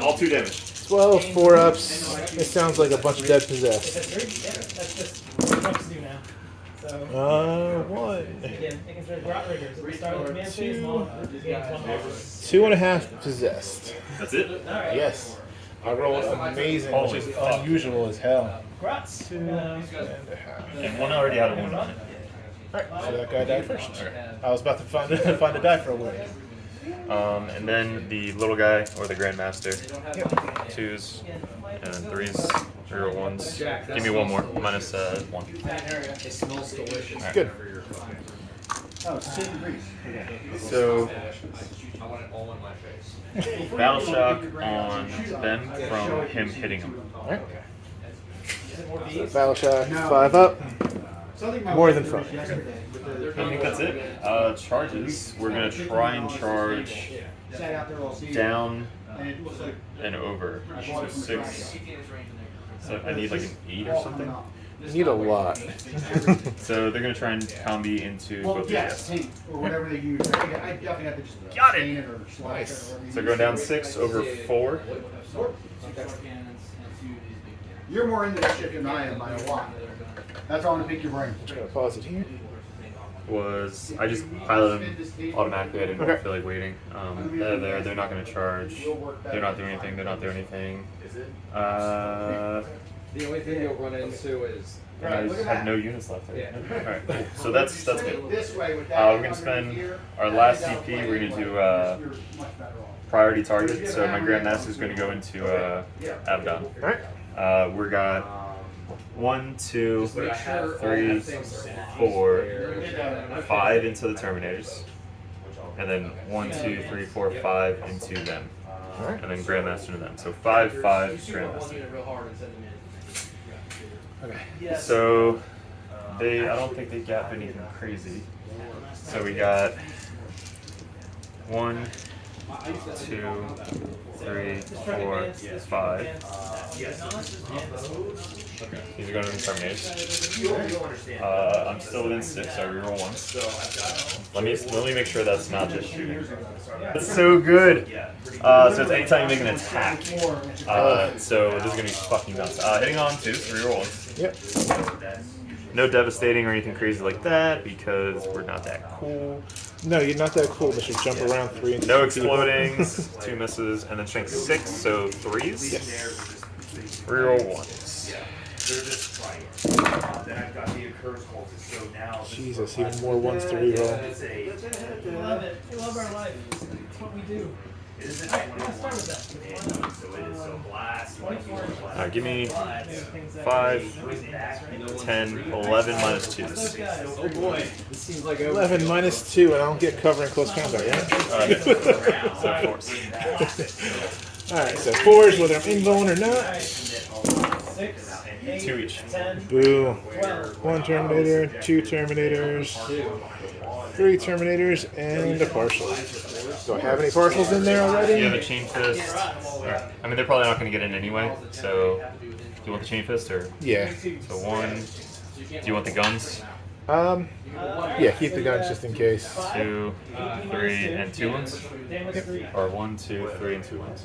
All 2 damage. 12 4-ups. It sounds like a bunch of dead possessed. That's just what to do now. So, 1. again, it considers Grot Riggers. If we start with command phase, gains 1 more. 2.5 possessed. That's it? Alright. Yes. I rolled amazing, Holy which is fuck. unusual as hell. Grots. 2.5. And one already had a wound on it. Alright, so that guy died first. I was about to find a die for a win. And then the little guy or the Grandmaster. 2s and 3s. 3 1s. Give me one more. Minus 1. It smells delicious. Good. Oh, it's 10 degrees. So, I want it all in my face. Battle Shock on them from him hitting him. Alright. Battle Shock, 5 up. More than 5. I think that's it. Charges. We're going to try and charge down and over. So 6. So I need like an 8 or something. You need a lot. So they're going to try and combi into both of Yes, these. or whatever they use. I definitely have to just Got it! stain it or slice it or whatever you So use. going down 6 over 4. You're more into this shit than I am by a lot. That's all I want to pick your brain. Just gonna pause it here. Was I just piloted them automatically. I didn't Okay. feel like waiting. They're there. They're not going to charge. They're not doing anything. They're not doing anything. The only thing you'll run into is I just have no units left. Yeah. Alright, cool. So that's good. This way with that. We're going to spend our last CP. We're going to do priority target. So my Grandmaster is going to go into Abaddon. Alright. We got 1, 2, 3, 4, 5 into the Terminators, and then 1, 2, 3, 4, 5 into them, Alright. and then Grandmaster to them. So 5, 5, Grandmaster. Okay. So I don't think they gap anything crazy. So we got 1, 2, 3, 4, 5. These are going to be terminated. I'm still within 6. I reroll once. Let me make sure that's not just shooting. That's so good. So it's anytime you make an attack. So this is gonna be fucking nuts. Hitting on 2, 3 rolls. Yep. No devastating or anything crazy like that because we're not that cool. No, you're not that cool. Let's just jump around 3 and No 2 people. explodings, 2 misses, and then strength 6, so 3s. Yes. Reroll 1s. They're just right. Then I've got the Accursed cultist, so now this Jesus, is the even more 1s to reroll. It's a, We love it. We love our life. It's what we do. it is a Alright, let's start with that. so it is a blast. 24. Give me 5, 10, 11 minus 2s. oh boy, this seems like 11 minus 2, and I don't get cover in close combat, right? So 4s. Alright, so 4s, whether I'm invuln or not. 6, 8, 2 each. 10, Boo. 12. 1 Terminator, 2 Terminators, 3 Terminators, and a partial. Do I have any partials in there already? You have a chain fist. Alright. I mean, they're probably not going to get in anyway, so do you want the chain fist or? Yeah. So 1. Do you want the guns? Yeah, keep the guns just in case. 2, 3, and 2 ones? Damage 3. Or 1, 2, 3, and 2 ones.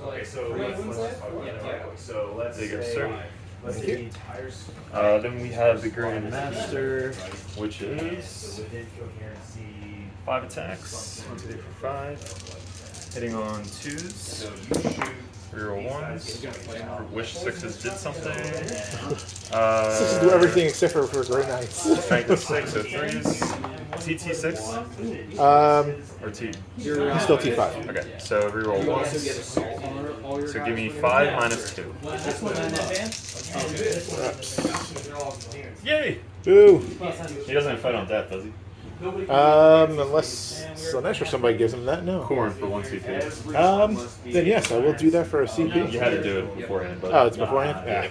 Okay, so let's talk about that. So let's There you go, say, sir. let's Thank say you. tires. Then we have the Grandmaster, which is Within coherency. 5 attacks. 1, 2, 3, 4, 5. Hitting on 2s. So you shoot. Reroll 1s. Wish 6s did something. Just do everything except for Great Knights. Strength of 6, so 3s. TT 6? Or T? He's still T5. Okay, so reroll You 1. also get assault on all your So guys. give me 5 minus 2. This one in advance. Yay! Boo. He doesn't fight on death, does he? Unless Slanesh or somebody gives him that, no. Corn for 1 CP. Then yes, I will do that for a CP. You had to do it beforehand, but Oh, it's beforehand? Yeah.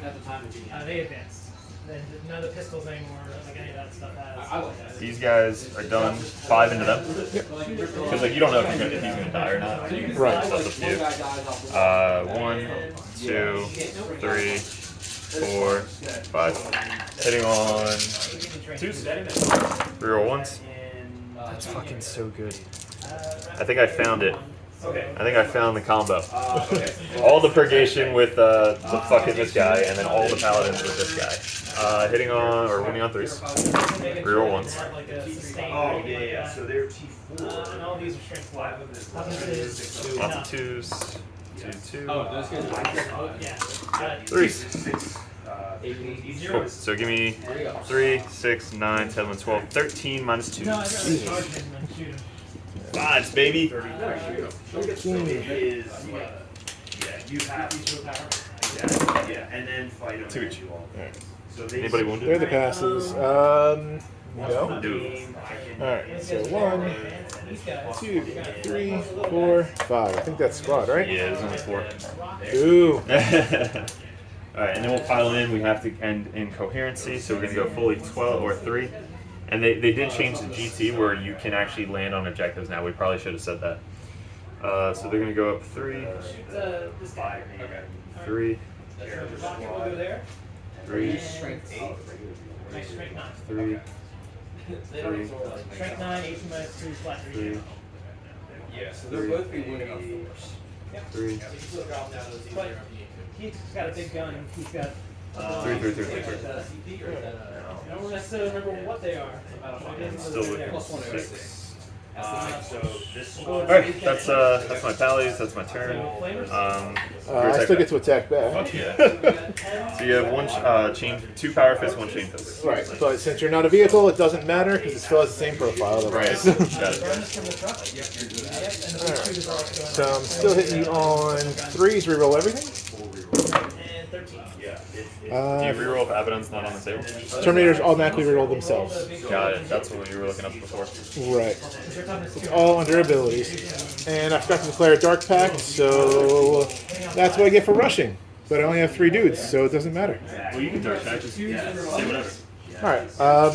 They advanced. Then none of the pistols anymore, like any of that stuff has. these guys are done. 5 into them. Because like you don't know if he's gonna die or not. Right. That's up to you. 1, 2, 3, 4, 5. Hitting on 2s. Reroll 1s. That's fucking so good. I think I found it. I think I found the combo. All the purgation with the fucking this guy, and then all the paladins with this guy. Hitting on or winning on 3s. Reroll 1s. Oh, yeah. So they're T4. And all these are strength 5. Lots of 2s. 2, 2. Oh, those guys are Yeah. 3s. Cool. So give me 3, 6, 9, 10, 11, 12, 13 minus 2. No, I got to charge him and shoot him. Vibes, baby. 13. Is you have yeah, and then fight them. Two each. Alright. So they Anybody They're wounded? the passes. No. Dude. Alright, so 1, 2, 3, 4, 5. I think that's squad, right? Yeah, there's only 4. Ooh. Alright, and then we'll pile in. We have to end in coherency, so we're going to go fully 12 or 3. And they did change the GT where you can actually land on objectives now. We probably should have said that. So they're going to go up 3, 3, 3, Strength 8. 3, Strength 9, 18 minus 2, flat 3. 3, Yeah, so they'll both be winning on force. 3, But he's got a big gun. He's got. 3. I don't necessarily remember what they are. Still looking Plus 106. So this Alright, that's my tallies, that's my turn. I still get to attack back. Fuck yeah. So you have one chain, 2 power fists, 1 chain fist. Right, but since you're not a vehicle, it doesn't matter because it still has the same profile. Right. Otherwise. Got it. Alright. So I'm still hitting you on 3s, reroll everything. And 13. Do you reroll if Abaddon's not on the table? Terminators automatically reroll themselves. Got it. That's what you were looking up before. Right. It's all under abilities. And I forgot to declare a Dark Pact, so that's what I get for rushing. But I only have 3 dudes, so it doesn't matter. Well, you can dark pack, just say whatever. Alright, I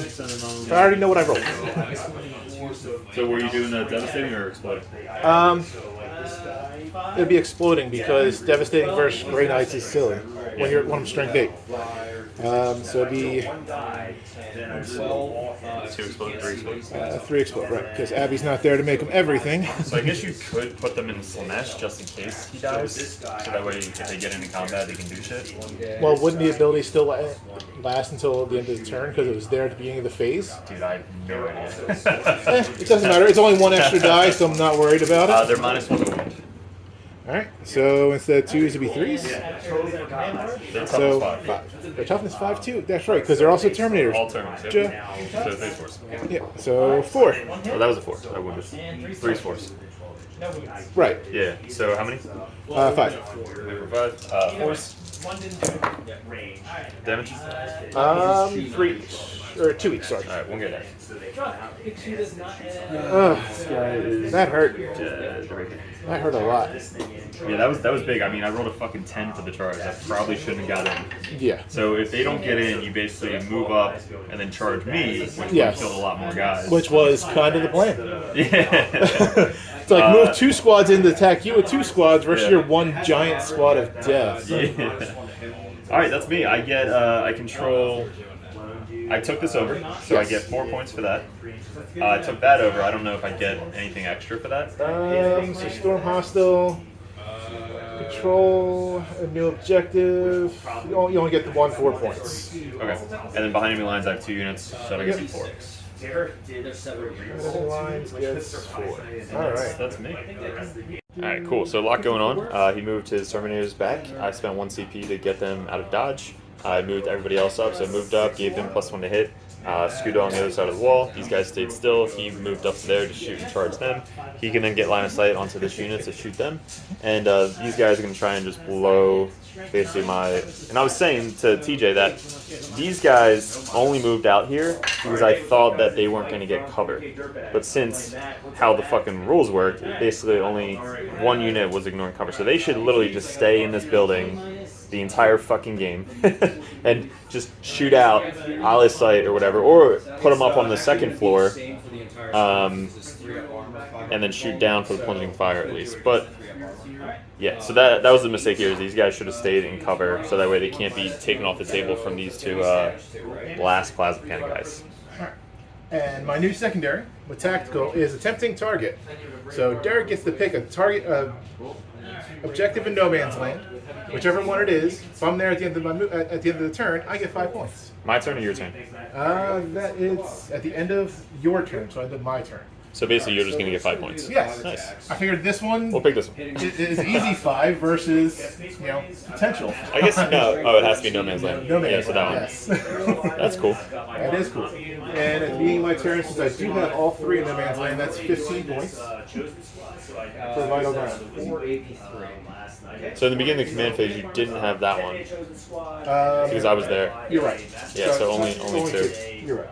already know what I rolled. So were you doing devastating or exploding? It'd be exploding because devastating versus Grey Knights is silly when I'm strength 8. So it'd be 2 explode, 3 explode. 3 explode, right? Because Abby's not there to make them everything. So I guess you could put them in Slanesh just in case he dies. So that way if they get into combat they can do shit. Well, wouldn't the ability still last until the end of the turn because it was there at the beginning of the phase? Dude, I have no idea. It doesn't matter. It's only 1 extra die, so I'm not worried about it. They're -1 to wound. Alright, so instead of 2s, it'd be 3s. They're So toughness 5. 5. Their toughness 5 too. That's right, because they're also Terminators. All turns. Ja- So 3 force. Yeah, so 4. Oh, that was a 4. I wounded. 3's force. Right, Yeah. So how many? 5. 5. Force. One didn't do it. range. Damage. 3 each. Or 2 each, sorry. Alright, we'll get that. Big shoe does not. That hurt. Directed. That hurt a lot. Yeah, that was big. I mean, I rolled a fucking 10 for the charge. I probably shouldn't have got in. Yeah. So if they don't get in, you basically move up and then charge me, which would Yes. kill a lot more guys. Which was kind of the plan. Yeah. It's like move 2 squads in to attack you with 2 squads versus your 1 giant squad of death. Yeah. All right, that's me. I get I control. I took this over, so I get 4 points for that. I took that over. I don't know if I get anything extra for that. So Storm Hostile, Control, a new objective. You only get the 1 4 points. Okay. And then behind enemy lines, I have 2 units, so I get 4. Enemy lines gets 4. Alright. That's me. Alright, cool. So a lot going on. He moved his Terminators back. I spent 1 CP to get them out of dodge. I moved everybody else up, so I moved up, gave them +1 to hit. Scooted on the other side of the wall. These guys stayed still. He moved up there to shoot and charge them. He can then get line of sight onto this unit to shoot them. And these guys are going to try and just blow basically my... And I was saying to TJ that these guys only moved out here because I thought that they weren't going to get cover. But since how the fucking rules work, basically only 1 unit was ignoring cover. So they should literally just stay in this building the entire fucking game and just shoot out ally sight or whatever, or put them up on the 2nd floor and then shoot down for the plunging fire at least. But yeah, so that was the mistake here. Is these guys should have stayed in cover so that way they can't be taken off the table from these 2 blast plasma cannon guys. And my new secondary with tactical is attempting target. So Derek gets to pick a target objective in no man's land, whichever one it is. If I'm there at the end of at the end of the turn, I get 5 points. My turn or your turn? That is at the end of your turn, so end of my turn. So basically, you're just going to get 5 points. Yes. Nice. I figured this one We'll pick this one. is easy 5 versus, potential. I guess no. Oh, it has to be No Man's Land. No Man's Yeah, so that one. Yes. That's cool. That is cool. And at the beginning of my turn, since I do have all 3 in No Man's Land, that's 15 points for Vital Ground. 483. So in the beginning of the command phase, you didn't have that one because I was there. You're right. Yeah, so only 2. You're right.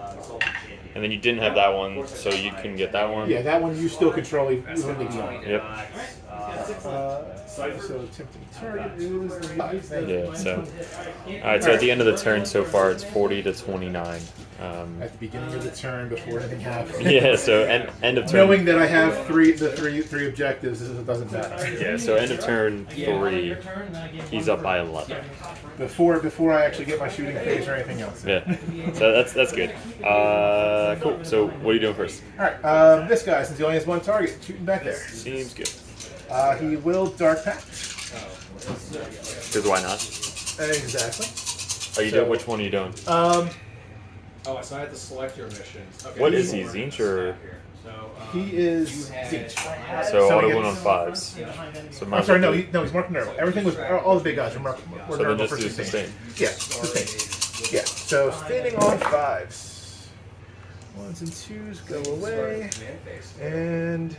And then you didn't have that one, so you couldn't get that one. Yeah, that one you still control even beyond. Yep. So tempting target is the Yeah. So. All right. So at the end of the turn, so far it's 40 to 29. At the beginning of the turn, before anything happens. Yeah. So end of turn. Knowing that I have three objectives, it doesn't matter. Yeah. So end of turn 3, he's up by 11. Before I actually get my shooting phase or anything else. Yeah. So that's good. Cool. So what are you doing first? All right. This guy, since he only has 1 target, shooting back there. Seems good. He will Dark Pact. Because why not? Exactly. Are you doing? Which one are you doing? Oh, so I have to select your mission. Okay. What is he? Zinch or? He is. So So auto he win on gets- 5s. So I'm sorry, no, he's marked Nerval. Everything was all the big guys were marked. Were So then Nerval just for do sustain. sustain. Yeah, sustain. Yeah. So standing on 5s. 1s and 2s go away, and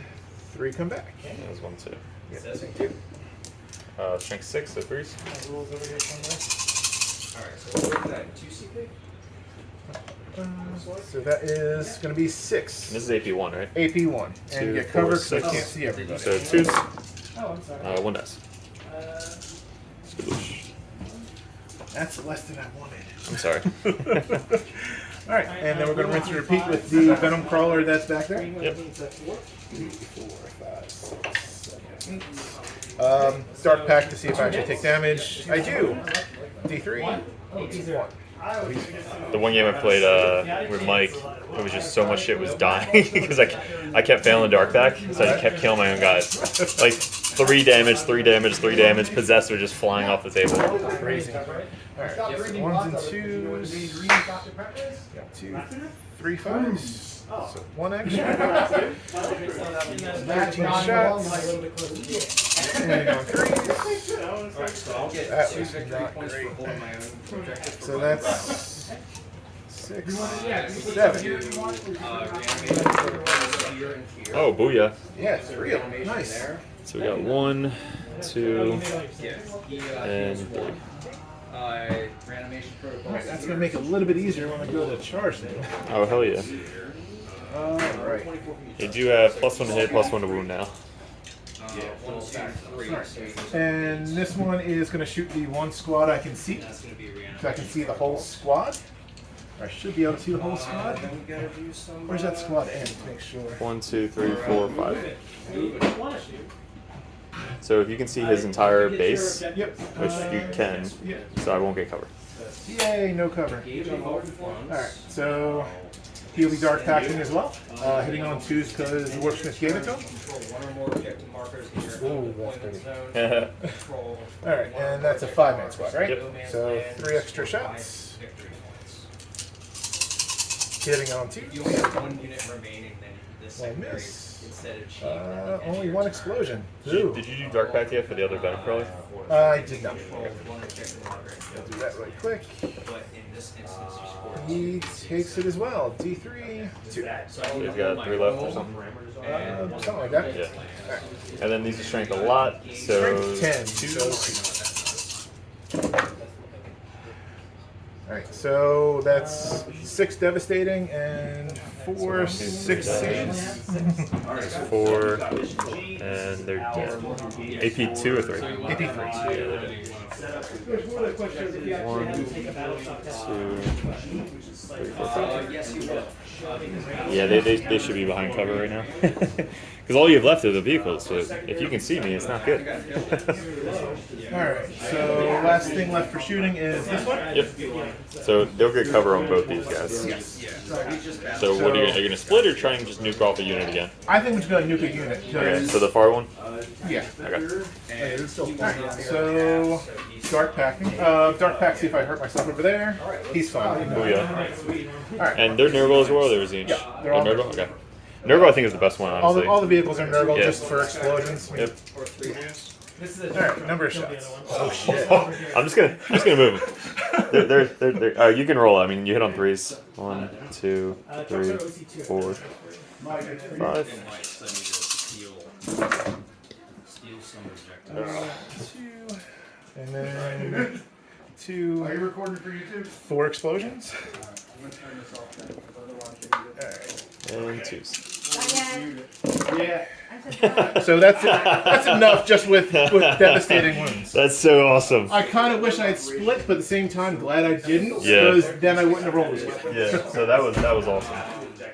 3 come back. That was 1, 2. Yeah, thank you. Strength 6, so 3s. Alright, so what's that? 2CP? So that is going to be 6. And this is AP1, right? AP1, and 2, you get 4, covered because I 6. can't see everybody. So 2s. Oh, I'm sorry. 1 dice. Skadoosh. That's less than I wanted. I'm sorry. All right, and then we're going to rinse and repeat with the Venom Crawler that's back there. Yep. 3, 4, 5, 6, 7, 8. Dark Pact to see if I actually take damage. I do. D3. 1. The one game I played with Mike, it was just so much shit was dying because I kept failing Dark Pack, so I just kept killing my own guys. Like 3 damage, 3 damage, 3 damage. Possessed were just flying off the table. Crazy. All right, so 1s and 2s. 2, 3 5s. So 1 extra. 13 shots. Landing on 3s. That was not great. So that's 6, 7. Oh, booyah. Yeah, it's real. Nice. So we got 1, 2, and 3. Reanimation protocol. Alright, that's going to make it a little bit easier when I go to charge them. Oh, hell yeah. Alright. You do have +1 to hit, +1 to wound now. 1, 2, 3. And this one is going to shoot the 1 squad I can see. So I can see the whole squad. Or I should be able to see the whole squad. Where's that squad end to make sure? 1, 2, 3, 4, 5. So if you can see his entire base, Yep. which you can, so I won't get covered. Yay, no cover. Alright, so he'll be Dark Packing as well. Hitting on 2s because the Worksmith gave it to him. Ooh, that's pretty. Alright, and that's a 5-man squad, right? Yep. So 3 extra shots. Hitting on 2s. You only have 1 unit remaining then this Well, second miss. period instead of cheap. Only 1 explosion. Did you Ooh. do Dark Pact yet for the other Venom Crawler? I did not. One objective marker. I'll do that really quick. But in this instance, you score. He takes it as well. D3, 2. So he's got 3 left or something? Something like that. Yeah. And then these are strength a lot, so Strength 10. 2. Alright, so that's 6 devastating and 4 6 saves. 4, and they're dead. AP 2 or 3? AP 3. 1, 2, 3, 4, 5. Yes, you will. Yeah, they should be behind cover right now. Because all you have left are the vehicles, so if you can see me, it's not good. Alright, so last thing left for shooting is this one. Yep. So they'll get cover on both these guys. So what are you going to split or try and just nuke off a unit again? I think we're just going to nuke a unit. Okay, so the far one? Yeah. Okay. Alright, so Dark Packing. Dark Pack, see if I hurt myself over there. He's fine. Booyah. Alright. And they're Nerval as well, or Zinch? Yeah, they're all Nerval? Okay. Nurgle, I think, is the best one, All honestly. the vehicles are Nurgle Yeah. just for explosions. Yep. This is a Alright, number of shots. Oh shit. I'm just gonna move. They're you can roll. I mean, you hit on threes. 1, 2, 3, 4, 5. Steal some objectives. 2, and then 2. Are you recording for YouTube? 4 explosions. I'm gonna turn this off then. And 2s. Yeah. So that's enough just with devastating wounds. That's so awesome. I kind of wish I had split, but at the same time, glad I didn't. Yeah. Because then I wouldn't have rolled as well. Yeah. So that was awesome.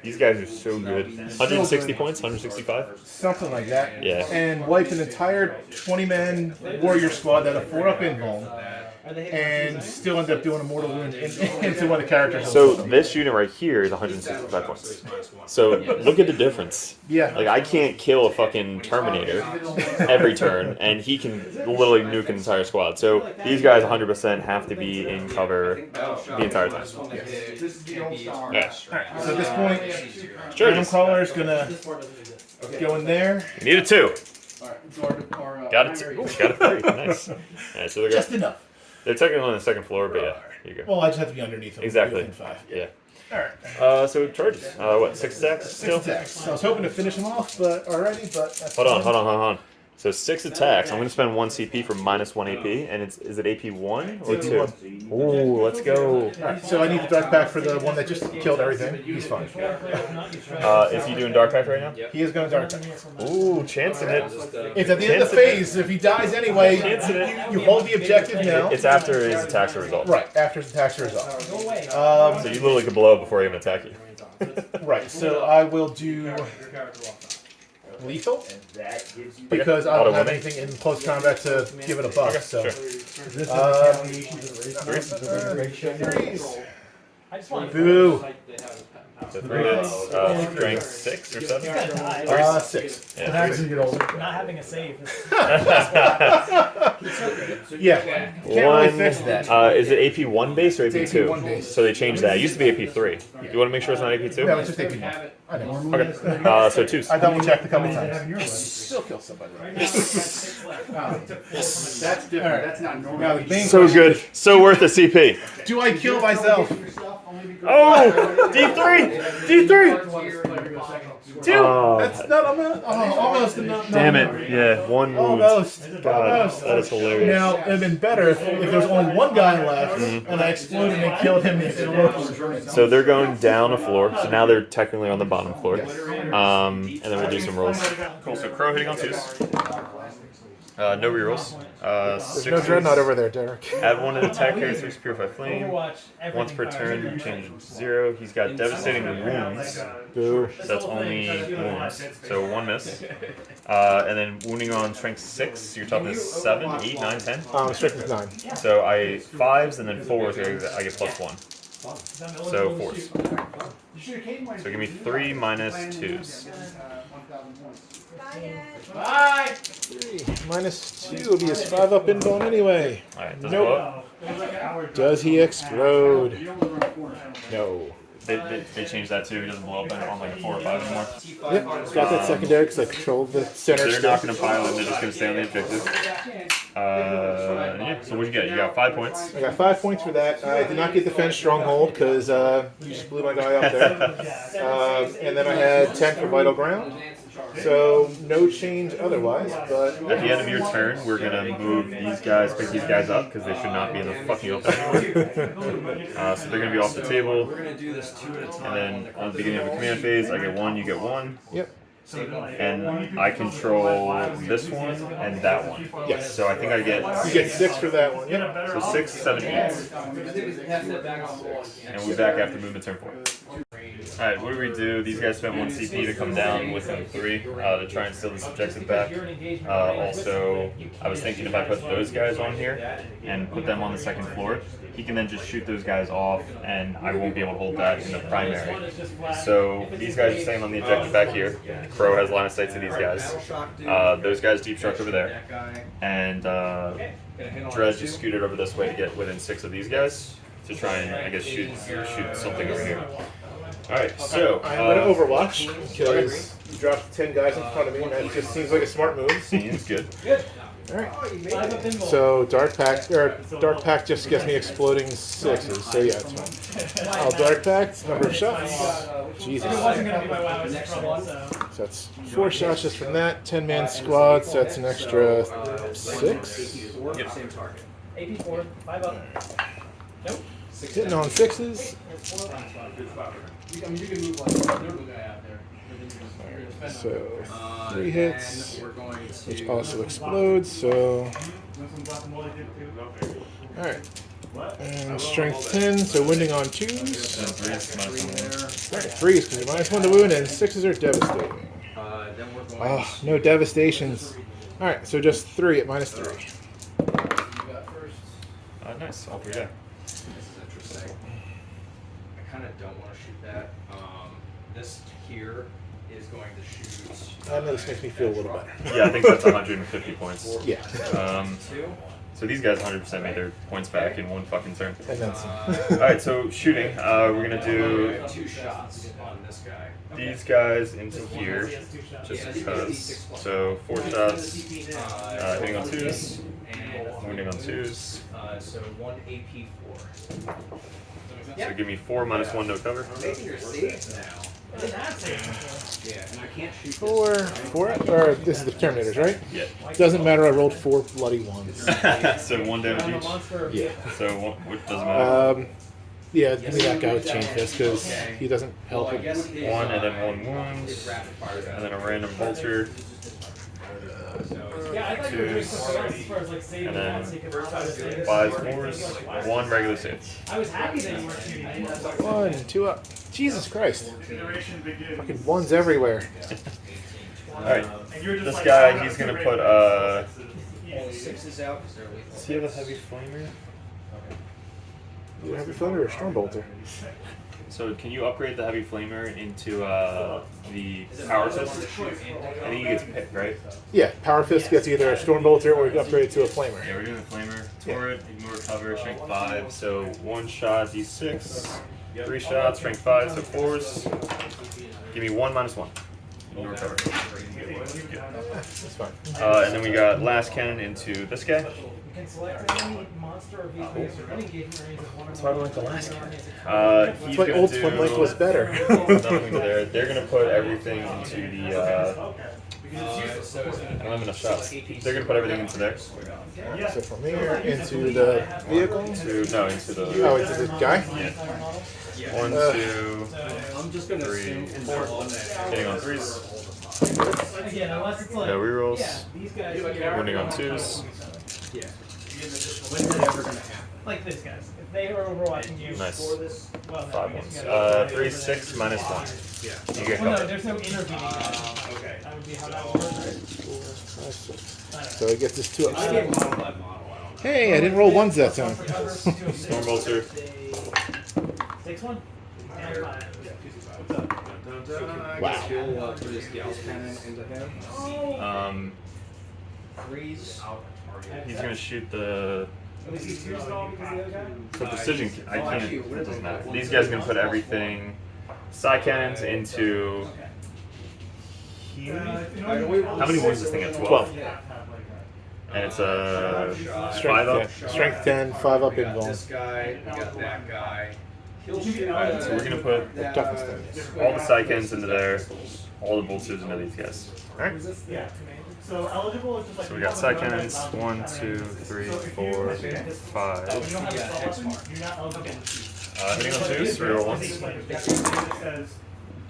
These guys are so good. 160 points, 165. Something like that. Yeah. And wiped an entire 20-man warrior squad that had a 4-up invuln. And still ended up doing a mortal wound into one of the characters. So this unit right here is 165 points. So look at the difference. Yeah. Like I can't kill a fucking Terminator every turn, and he can literally nuke an entire squad. So these guys 100% have to be in cover the entire time. This is the old star. Yeah. So at this point, Sure. Random Crawler's gonna go in there. You need a 2. Alright, Got it. Ooh, got a 3. Nice. Alright, so Just enough. they're technically on the second floor, but yeah, here you go. Well, I just have to be underneath them. Exactly. Within 5. Yeah. Alright. So charges. What? 6 attacks 6 still? attacks. So I was hoping to finish them off, but already, but that's Hold on. fine. So 6 attacks. I'm going to spend 1 CP for -1 AP, and is it AP 1 or 2? Ooh, let's go. Alright, so I need the dark pack for the one that just killed everything. He's fine. Is he doing dark pack right now? He is going to dark pack. Ooh, chancing it. It's at the end of the phase. If he dies anyway, you hold the objective now. It's after his attacks are resolved. Right, after his attacks are resolved. So you literally could blow up before he even attack you. Right, so I will do lethal because I don't have anything in close combat to give it a buff. So, boo. So 3 hits, strength 6 or 7? 6. Yeah, 3. Not having a save. Yeah, can't really fix that. Is it AP 1 base or AP 2? It's AP 1 base. So they changed that. It used to be AP 3. You want to make sure it's not AP 2? No, it's just AP 1. I know. Okay. So 2s. I double checked a couple times. Still kill somebody. That's different. That's not normal. Now, the main So question good. So worth a CP. is, do I kill myself? Oh! D3! D3! 2! That's not almost enough. Damn it. Yeah, 1 wound. Almost. God, that is hilarious. Now, it would have been better if there was only one guy left and I exploded and killed him. So they're going down a floor. So now they're technically on the bottom floor. And then we'll do some rolls. Cool. So Crow hitting on 2s. No rerolls. There's no dreadnought over there, Derek. Add 1 to the attack carry, 3 Purify Flame. Once per turn, change 0. He's got devastating wounds. Boo. So that's only wounds. So 1 miss. And then wounding on strength 6. So your toughness 7, 8, 9, 10. Strength is 9. So I 5s and then 4s. I get +1. So 4s. So give me 3 minus 2s. Bye! -2 will be his 5-up invuln anyway. Alright, does it Nope. blow up? Does he explode? No. They changed that too. He doesn't blow up on like a 4 or 5 anymore. Yep, got that secondary because I control the center. They're still. not going to pile it. They're just going to stay on the objective. Yeah. So what'd you get? You got 5 points. I got 5 points for that. I did not get Defense Stronghold because you just blew my guy up there. And then I had 10 for Vital Ground. So no change otherwise, but At the end of your turn, we're going to move these guys, pick these guys up because they should not be in the fucking open anymore. So they're going to be off the table. We're gonna do this 2 at a time. And then on the beginning of the command phase, I get 1, you get 1. Yep. And I control this one and that one. Yes. So I think I get You get 6 for that one. Yep. so 6, 7, 8. And we'll be back after movement turn 4. Alright, what do we do? These guys spent 1 CP to come down within 3 to try and steal this objective back. Also, I was thinking if I put those guys on here and put them on the second floor, he can then just shoot those guys off and I won't be able to hold that in the primary. So these guys are staying on the objective back here. Crow has line of sight to these guys. Those guys deep struck over there. And Dread just scooted over this way to get within 6 of these guys to try and, I guess, shoot something over here. Alright, so I'm going to Overwatch because you dropped 10 guys in front of me, and that just seems like a smart move. seems good. Alright. So Dark Pact just gets me exploding 6s, so yeah, it's fine. I'll Dark Pact, number of shots. Jesus. It wasn't going to be my WoW, it's trouble, so. So that's 4 shots just from that. 10-man squad, so that's an extra 6. Yep. Same target. AP4, 5 up. Nope. Hitting on 6s. So 3 hits, And we're going to which also explodes, so alright. And strength 10, so wounding on 2s. Alright, 3s, because you're -1 to wound, and 6s are devastating. then we're going Oh, no devastations. Alright, so just 3 at -3. Nice, all 3 die. This is interesting. I kind of don't want to shoot that. This here is going to shoot. I know this makes me feel a little better. Yeah, I think that's 150 points. Yeah. So these guys 100% made their points back in 1 fucking turn. And then some. Alright, so shooting. We're gonna do 2 shots on this guy. these guys into here, just because. So 4 shots, hitting on 2s, wounding on 2s. So 1 AP4. So give me 4 -1 no cover. Making your saves now. I didn't have to. Yeah, and I can't shoot 4, or this is the Terminators, right? Yeah. Doesn't matter, I rolled 4 bloody 1s. So 1 damage I'm a each. monster. Yeah. So what doesn't matter. Yeah, give me that guy with Chain Fist, because he doesn't help him. 1 and then 1 wound, and then a random bolter. Yeah, I thought you were doing something else as far as like saving And then so you could work out of things. 5 fours, 1 regular save. I was happy that you weren't shooting me. 1, 2 up. Jesus Christ. Fucking 1s everywhere. Alright, this guy, he's gonna put, all 6s out because they're lethal. does he have a heavy flamer? You have a Thunder or a Stormbolter? So can you upgrade the heavy flamer into the power fist? I think you get to pick, right? Yeah, Power Fist gets either a Stormbolter or you can upgrade it to a Flamer. Yeah, we're doing the flamer. Turret, ignore cover, strength 5. So 1 shot, d6. 3 shots, strength 5, so 4s. Give me 1 -1. Ignore cover. That's fine. And then we got last cannon into this guy. You can select any monster or vehicle or any engagement range of 1 or That's why I more. like the last cannon. He's That's why gonna Old do Twin Link was better. nothing there. They're gonna put everything into the. I don't have enough shots. They're gonna put everything into there. So from here into the vehicle. Into into the. Oh, into the guy? Yeah. 1, 2, I'm just going to 3, assume 4. Hitting on 3s. Again, unless it's like, No rerolls. yeah, these guys Wounding on 2s. Yeah. When's it ever going to happen? like this guys. If they are overwatching you, Nice. well, no, 5 I guess ones. you gotta- 3, 6, -1. Yeah. You get Well, no, covered. there's no intervening. Okay. That would be how that would work, right? 4, 5, 6. I don't know. So he gets his 2 I up. get model by model. I don't know. Hey, I didn't roll 1s that time. Stormbolter. 6-1? And 5. Wow. Put his Gauss cannon into him. Freeze. He's gonna shoot the. Was he fused at all because of the other guy? For precision, I can't. It doesn't matter. These guys are gonna put everything. Side cannons into. Here. How many wounds does this thing at? 12. And it's a 5 up. Strength 10, 5 up invuln. This guy, we got that guy. He'll shoot. Alright, so we're gonna put Toughness 10. all the side cannons into there, all the bolters into these guys. Alright. Yeah. So eligible is just like. So we got side cannons. 1, 2, 3, 4, 5. You don't have a spell weapon, you're not eligible to shoot. Hitting on 2s, reroll 1s. It says,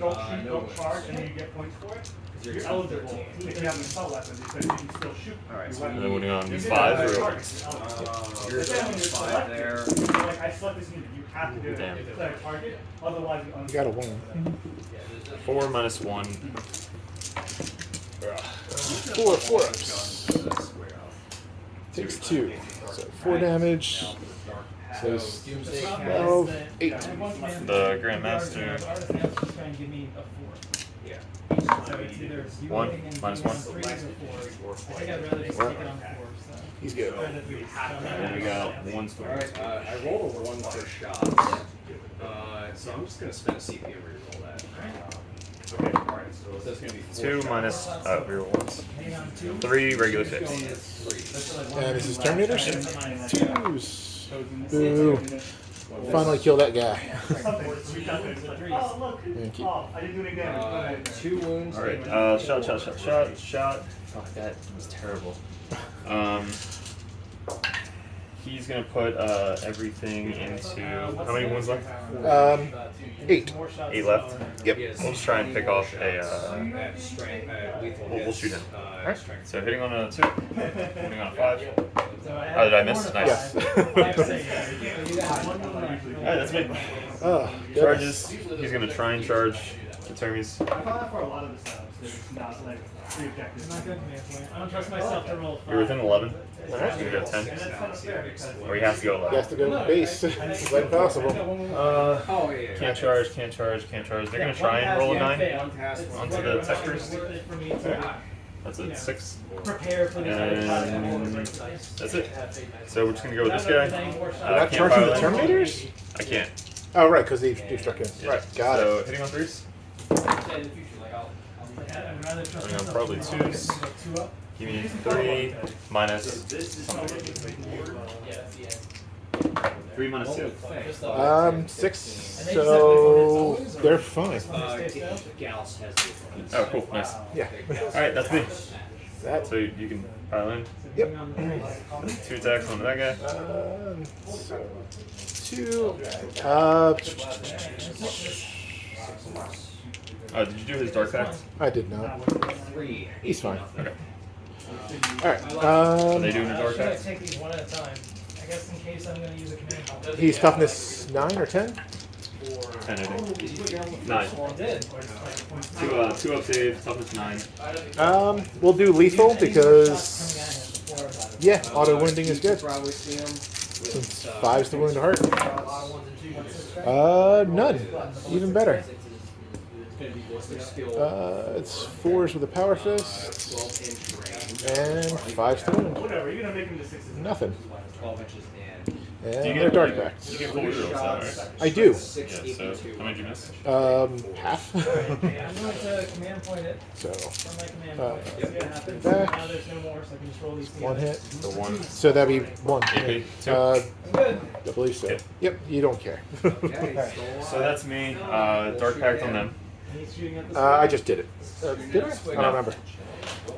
don't shoot, don't charge, and then you get points for it. You're eligible if you have an assault weapon, because you can still shoot. Alright, so your And weapon. then moving on You 5, can reroll charge 1s. it. You're But then when you're 5 selected, there. you're like, I select this unit, you have to do it. Damn. Select a target, otherwise you You got a 1. 4 -1. 4 ups. Takes 2. So 4 damage. So it's 12, 8. The Grandmaster. Yeah. So it's either you 1 hitting and -1. doing 3s or 4s. I think I'd rather just take it on 4s. So. He's good. And then we got 1 storm. Alright, I rolled a 1 for shots. So I'm just gonna spend a CP and reroll that. Okay, alright, so That's gonna be 2 minus reroll ones. 3 regular hits. And this is Terminators. Twos. Boo. Finally kill that guy. something. We got this. Oh, look. Thank you. Oh, I didn't do any damage. 2 wounds. All right. Shot. Oh, that was terrible. He's gonna put everything into. How many wounds left? 8. 8 left. Yep. We'll just try and pick off a. We'll shoot him. Alright. So hitting on a 2, hitting on a 5. Oh, did I miss? Nice. Yes. Alright, that's me. Oh, Charges. He's gonna try and charge the Termies. I found that for a lot of the setups, there's not like 3 objectives. Not good command point. I don't trust myself to roll 5. You're within 11. Alright. He's gonna go 10. And that's kind of fair because Or he has to go He 11. has to go base. When possible. Oh yeah. Can't charge. They're gonna try and roll a 9 onto the tech priest. for me to That's a 6. prepare for these other And that's it. So we're just gonna go with this guy. You're not Can't charging the fire lane. Terminators? I can't. Oh, right, because they struck in. Yeah. Right, got So it. hitting on 3s. I'd rather trust Hitting on myself probably to 2s. go 2 up. Give me 3 minus 3 minus 2. 6. So they're fine. Gals has the Oh, cool. Nice. Yeah. Alright, that's me. That. So you can pile in. Yep. 2 attacks on that guy. So 2. Oh, did you do his Dark Pact? I did not. 3. He's fine. Okay. Alright. Are they doing a Dark Should I Pact? take these one at a time? I guess in case I'm going to use a command point. He's toughness 9 or 10? 10, I think. 9. Well, I did. 2 up save, toughness 9. We'll do lethal because yeah, auto wounding is good. Probably see him. Since 5's the wound to heart. None. Even better. It's 4s with a power fist. And 5's the wound. Whatever, you're gonna make them to 6s. Nothing. 12 inches in. And they're dark backs. You get full rerolls now, right? I do. 6, Yeah, so how many did you miss? Half. Okay, I'm going to command point it So from my command Uh, point. See what happens. back. Now there's no more, so I can just roll these one together. hit. So 1. So that'd be 1. AP, 2. I'm good. I believe so. Yeah. Yep, you don't care. So that's me. Dark Pact on them. And he's shooting at the I just did it. Did I? I don't remember.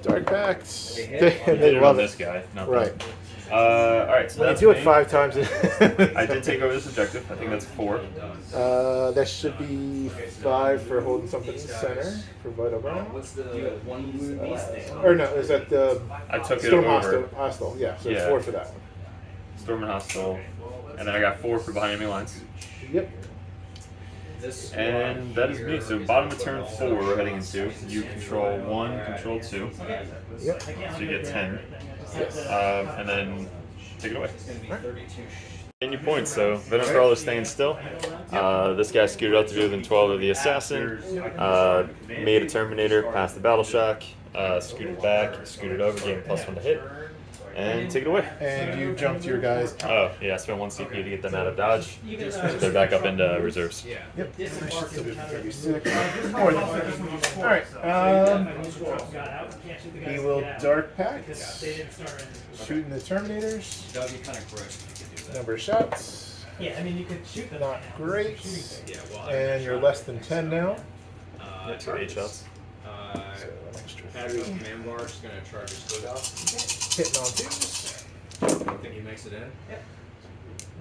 Dark Pact. I They did it on love this it. guy. Not Right. them. Alright, so You that's do it me. 5 times. I did take over this objective. I think that's 4. That should be 5 for holding something in the center for Vital Burn. What's the one wound beast thing? Or no, is that the I took it Storm over. Hostile? Yeah, so it's Yeah. 4 for that one. Storm and Hostile. And then I got 4 for behind enemy lines. Yep. This And that is me. So bottom of turn 4 we're heading into. You control 1, control 2. Yep. So you get 10. And then take it away. is gonna be 32. In your points, so Venom Crawler staying still. This guy scooted up to do within 12 of the Assassin. Made a Terminator, passed the Battle Shock. Scooted back, scooted over, gave him +1 to hit. And take it away. And you jumped your guys. Oh, yeah, I spent 1 CP to get them out of dodge. So they're back up into reserves. Yeah. Yep. Disembark in kind of- 36. More than 6. Alright. He will Dark Pact. They didn't start in. Shooting the Terminators. That would be kind of gross if you could do that. Number of shots. Yeah, I mean, you could shoot them. Not great. Yeah, well, And you're less than 10 now. So 8 shots. So an extra Patriot 3. command bar is going to charge his foot up. Hitting on 2s. I don't think he makes it in.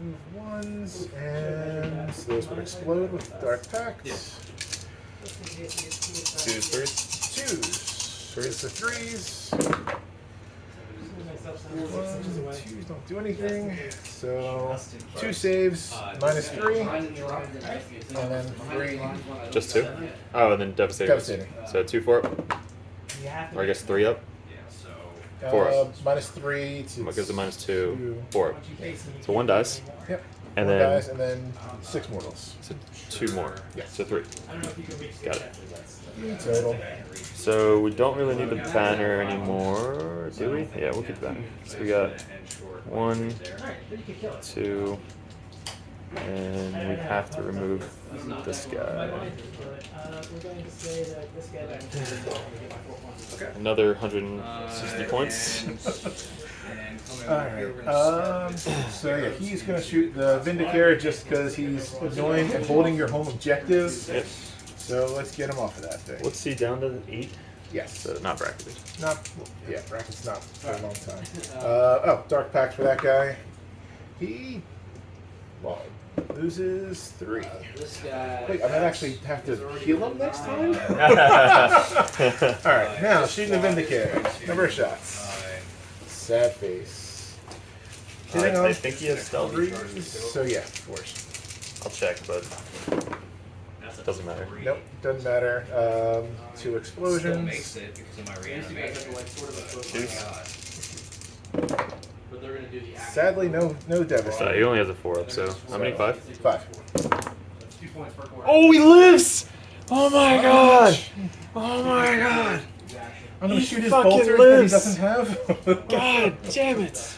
Move 1s. And so those would explode with Dark Pact. 2s, 3s. 2s. 3s for 3s. 2s don't do anything. So 2 saves, -3. And then 3 Just 2? Oh, and then Devastator. Devastating. So 2 for it. You have to Or I guess 3 up. Yeah, so 4 up. -3 to. What gives it -2? 4 up. once you face them, you So 1 dies. Yep. And One then dies, and then 6 mortals. so 2 more. Yeah. So 3. I don't know if you can reach Got it. exactly that's- 3 total. So we don't really need the banner anymore, do we? Yeah, we'll keep the banner. So we got 1, Alright, then you can kill it. 2, And we have to remove this guy. We're going to say that this guy. Another 160 points. Alright, so yeah, he's gonna shoot the Wiederkehr just because he's annoying and holding your home objectives. Yep. So let's get him off of that thing. What's he down to 8? Yes. So not bracketed. Yeah, bracket's not for a long time. Oh, Dark Pact for that guy. He loses 3. This guy. Wait, I might actually have to heal him next time? Alright, now shooting the Wiederkehr. Number of shots. Sad face. Hitting I on think he has stealth. 3s, so yeah, 4s. I'll check, but doesn't matter. Nope, doesn't matter. 2 Still explosions. makes it because of my reanimation. But they're going to do the action. Sadly, no So devastation. he only has a 4 up, so how many? 5? 5. 2 points per quarter. Oh, he lives! Oh my god! Oh my god! I'm gonna He shoot his fucking bolters that he lives. doesn't have. God damn it!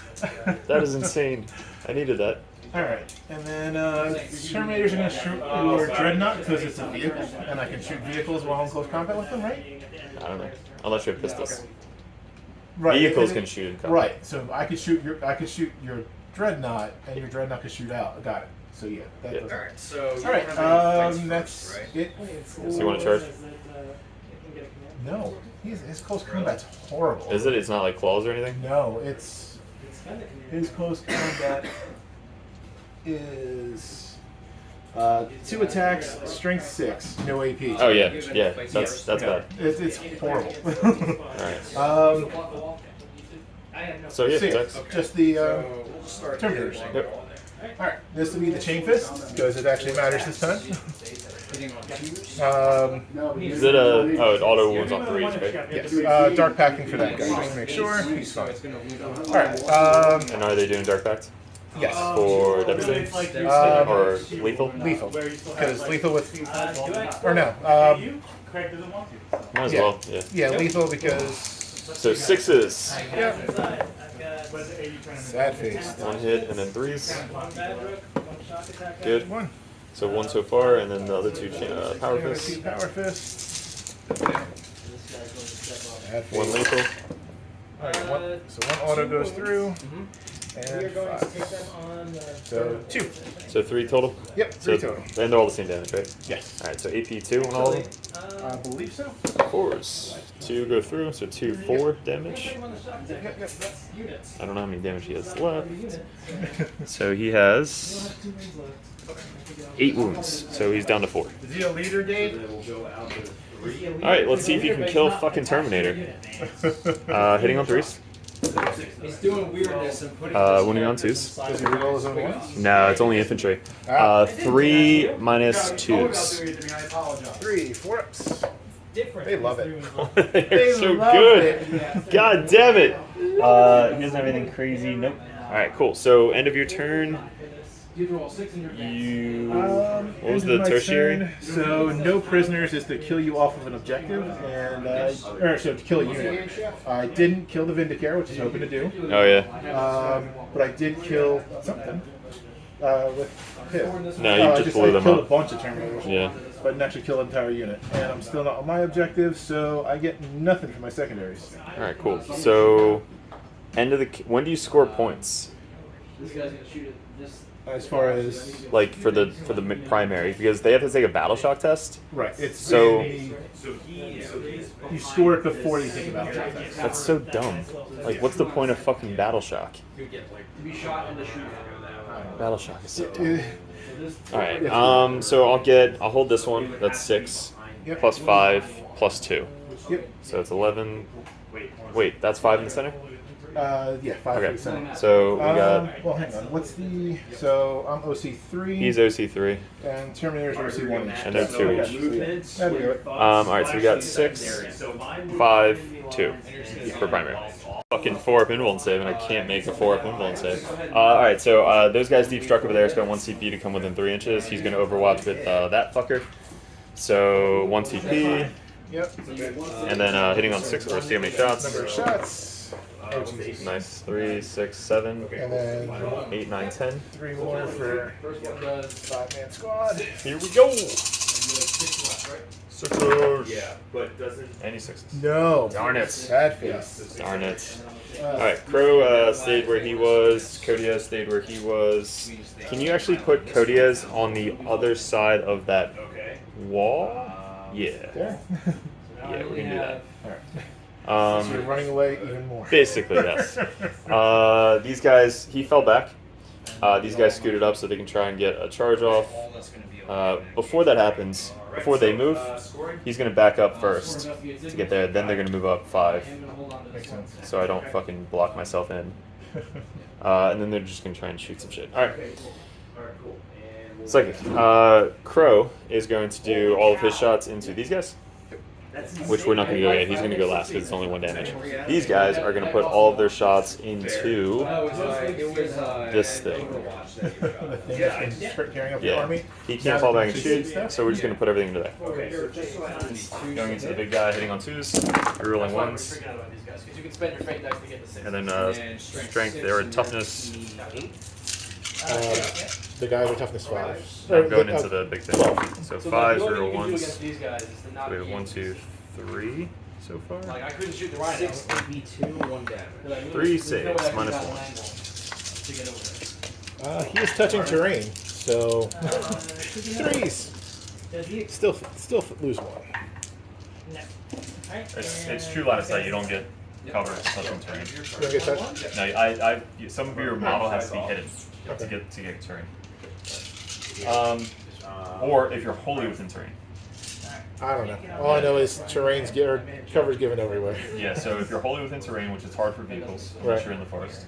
That is insane. I needed that. Alright, and then Terminators are gonna shoot your Dreadnought because it's a vehicle, and I can shoot vehicles while in close combat with them, right? I don't know. Unless you have pistols. Right. Vehicles and can it- shoot in combat. Right. So I could shoot your Dreadnought, and your Dreadnought could shoot out. Got it. So yeah. That Yeah. does it. Alright, so. you Alright. don't have any fights That's first, right? it. So you want to charge? No, his close combat's horrible. Is it? It's not like claws or anything? No, it's his close combat is 2 attacks, strength 6, no AP. Oh yeah, yeah. That's bad. It's horrible. Alright. So yeah, 6, attacks. just the So we'll start Terminators. here. Yep. Alright, this will be the Chain Fist, because it actually matters this time. Hitting on 2s. Is it a it auto wounds on 3s, right? Yes, Dark Packing for that guy, just to make sure. He's So fine. it's going to lead on. Alright, And are they doing dark pact yes. for devastating or lethal? Lethal. Because lethal with... Or Or no, Craig doesn't want to. So. Might as Yeah. well. Yeah. yeah, lethal because... So 6s. Was it 80 tournament? Sad face. 1 hit and then 3s. Good Good. one. So 1 so far, and then the other 2 power fists. Power fist. Sad 1 face. lethal. Alright, so 1 auto goes through. We are And going to take 5. them on the So 2. So 3 total. Yep, So 3 total. and they're all the same damage, right? Yes. All right. So AP 2 on all of them. I believe so. 4s. 2 go through, so 2 4 damage. Yep, yep. I don't know how many damage he has left. So he has 8 wounds. So he's down to 4. Is he a leader, Dave? All right. Let's see if you can kill fucking Terminator. Hitting on 3s. He's doing weirdness and putting. Wounding on 2s. Does he reroll his own ones? No, it's only infantry. 3 minus 2s. I apologize. 3, 4 ups. different. They love it. They're so love good. it. God damn it. He doesn't have anything crazy. Nope. All right, cool. So end of your turn. You. What was End the of my tertiary? turn. So no prisoners is to kill you off of an objective, and or so to kill a unit. I didn't kill the Wiederkehr, which I was hoping to do, Oh yeah. but I did kill something with him. No, you I just blew I them killed up. a bunch of Terminators, Yeah. but didn't actually kill the entire unit. And I'm still not on my objective, so I get nothing for my secondaries. All right, cool. So end of the. When do you score points? This guy's gonna shoot it. This. As far as Like for the primary, because they have to take a battle shock test. right, it's So- you score it before you think about it. That's so dumb. Like, what's the point of fucking battle shock? To be shot in the shoot. Battle shock is so dumb. Uh, All right. So I'll hold this one. That's 6 Yep. plus 5 plus 2. Yep. So it's 11. Wait, that's 5 in the center. Yeah, 5 Okay. for the center. So we got. Well, hang on. What's the? So I'm OC3. He's OC3, and Terminator's OC1 each. and they're 2 Okay, each. so that'll do it. All right. So we got 6, 5, 2 for primary. Fucking 4-up invuln save, and I can't make a 4-up invuln save. All right. So those guys deep struck over there. Spent 1 CP to come within 3 inches. He's gonna Overwatch with that fucker. So 1 CP, Yep. and then hitting on 6 or see how many shots. Number of shots. Oh, Jesus. Nice. 3, 6, 7, And then 8, 9, 10. 3 more for First one does. 5-man squad. Here we go. Sixers. Yeah, but doesn't. Any sixes. No. Darn it. Sad face. Darn it. Alright, Crow stayed where he was. Codiez stayed where he was. Can you actually put Codiez on the other side of that Okay. wall? Yeah. There. Yeah, we can do that. So you're running away even more. Basically, yes. These guys, he fell back. These guys scooted up so they can try and get a charge off. Before that happens, before they move, he's going to back up first to get there. Then they're going to move up 5. Makes sense. So I don't fucking block myself in. And then they're just going to try and shoot some shit. Alright. Psychic. Crow is going to do all of his shots into these guys, which we're not going to go yet. He's going to go last because it's only 1 damage. These guys are going to put all of their shots into this thing. The thing that's been carrying up the Yeah. army. He can't fall back and shoot, so we're just going to put everything into that. Going into the big guy, hitting on 2s, rerolling 1s, Forget about these guys, because you can spend your fate dice to get the 6. and then strength, they were toughness. The guy with toughness 5. I'm going into the big thing. So 5s, the only reroll thing you can do 1s. against these guys is to not We have be 1, 2, 3 so far. Like, I couldn't shoot the rhino. 6 AP2, 1 damage. Like, 3 there's no way I saves, could minus got 1. an angle to get over there. He is touching terrain, so Uh, 3s. Still lose 1. It's true line of sight. You don't get cover touching terrain. You don't get touched? No, some of your model has to be hidden to get terrain. Or if you're wholly within terrain. I don't know. All I know is cover's given everywhere. Yeah. So if you're wholly within terrain, which is hard for vehicles unless Right. you're in the forest,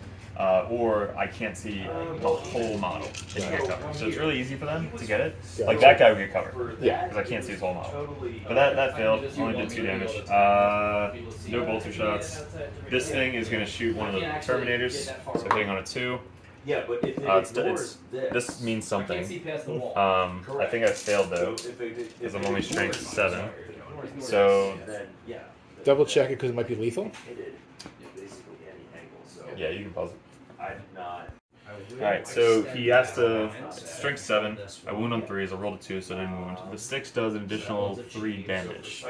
or I can't see the whole model, they can get cover. So it's really easy for them to get it. Like that guy would get cover. Yeah. Because I can't see his whole model. But that failed. Only did 2 damage. No bolter shots. This thing is going to shoot one of the Terminators. So hitting on a 2. Yeah, but if it It's ignores this means I can't something. see past the wall. I think I failed though, because I'm only strength 7. So then yeah. Double check it because it might be lethal. Hit it basically any angle. So yeah, you can pause it. I did not. Alright, so he has to strength 7. I wound on 3s. I rolled a 2, so I didn't wound. The 6 does an additional 3 damage.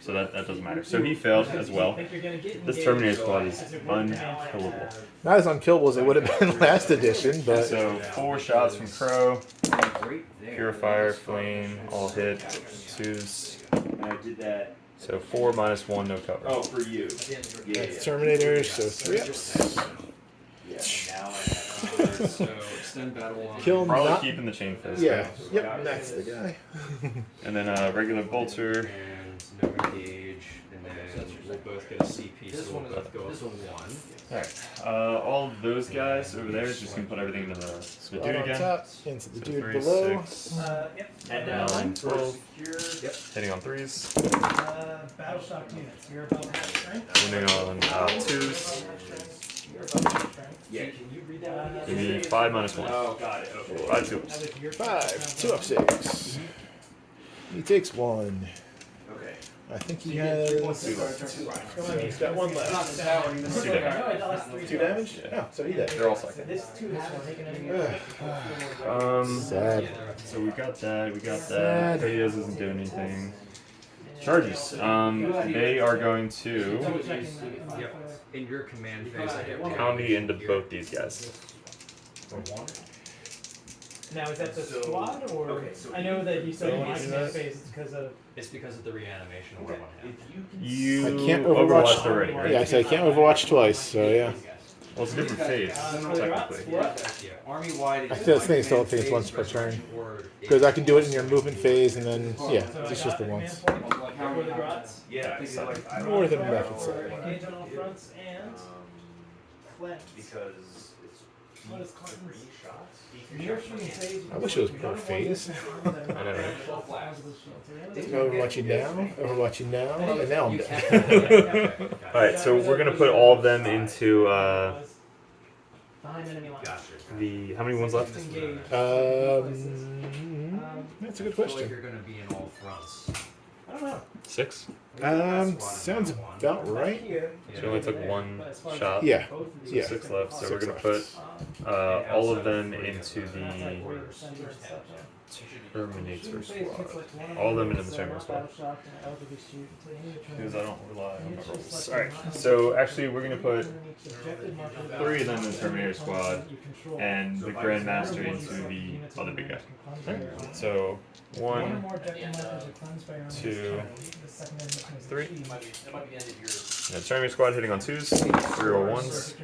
So that doesn't matter. So he failed as well. This Terminator squad is unkillable. Not as unkillable as it would have been last edition, but So 4 shots from Crow. Purifier, Flame, all hit. 2s. And I did that. So 4 minus 1, no cover. Oh, for you. Yeah. that's Terminator, so 3 ups. Yeah. Now I have. So extend battle on. Kill Probably not. keeping the chain phase. Yeah. Yep. That's the guy. And then regular bolter. And no engage, and then we'll both get a CP, so we'll both go up to 1. Alright. All of those guys over there is just going to put everything into the Squad dude on again. top, into the So dude 3, below. 6, Yep. And now 9, 12. Yep. Hitting on 3s. Battle shock units. You're above half strength. Wounding on 2s. You're above half strength. Yeah. Can you read that? Give me 5 minus 1. Oh, got it. Okay. 5 2. 5, 2 up saves. He takes 1. Okay. I think he has. So he's got 1 left. 2 damage? Yeah. So he did. They're all psychic. This 2 hasn't taken any. Sad. So we got that. Sad. Radios isn't doing anything. Charges. They are going to Yep. In your command phase, I get pound me into both these guys. Now, is that the squad, or Okay, so I know that you said in my do command that. phase it's because of. It's because of the reanimation of 1 hand. You I can't Overwatch. already, right? Yeah, I said I can't Overwatch twice, so yeah. Well, it's a different phase, technically. Yeah, army wide. I still think it still takes once per turn. Because I can do it in your movement phase, and then, yeah, it's just the once. For the grots. Yeah. I feel like I More than don't enough, know, it's like. Engage on all fronts and cleanse. because it's What is cleanse? 3 shots. Your shooting phase. I wish it was per phase. I know, right? Overwatch you now, Overwatch you now, and now I'm dead. Alright, so we're going to put all of them into Behind enemy lines. the... How many ones left? Engage. That's a good I feel like question. you're going to be in all fronts. I don't know. 6. Sounds about right. So we only took one shot. Yeah. So Yeah. 6 left. So we're 6 gonna left. put all of them into the Terminator squad. All of them into the Terminator squad. Because I don't rely on my rolls. Alright, so actually we're going to put 3 of them in the Terminator squad and the Grandmaster into the other big guy. Okay. So 1, 2, 3. And Terminator squad hitting on 2s, 3 or 1s.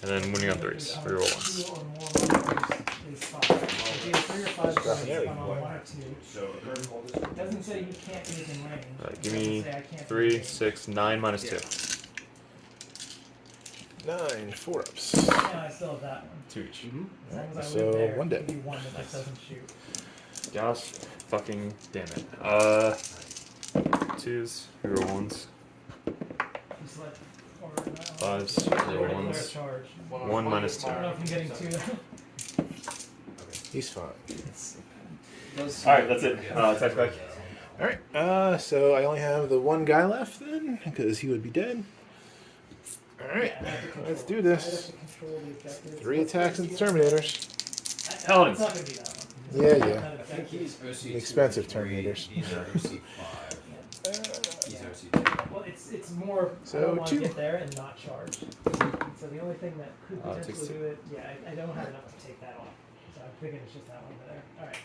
And then winning on 3s, 3 or 1s. Alright, give me 3, 6, 9 minus 2. 9 4-ups. Yeah, I still have that one. 2 each. As long as I So, live there, one it dead. could be one that just doesn't shoot. Gosh, fucking damn it. 2s, 3 or 1s. Just like, or, 5s, 3 or 1s. 1 minus 2. I don't know if I'm getting two. He's fine. Alright, that's it. Attack back. Alright, so I only have the one guy left then, because he would be dead. Alright, let's do this. 3 attacks and Terminators. Paladins. It's not gonna be that one. Yeah, yeah. I think he's OC2. Expensive Terminators. He's OC5. He's OC2. Well, it's more. So, I don't want to 2. get there and not charge. So the only thing that could It takes potentially 2. do it, yeah, I don't have enough to take that off. So I'm thinking it's just that one there. All right.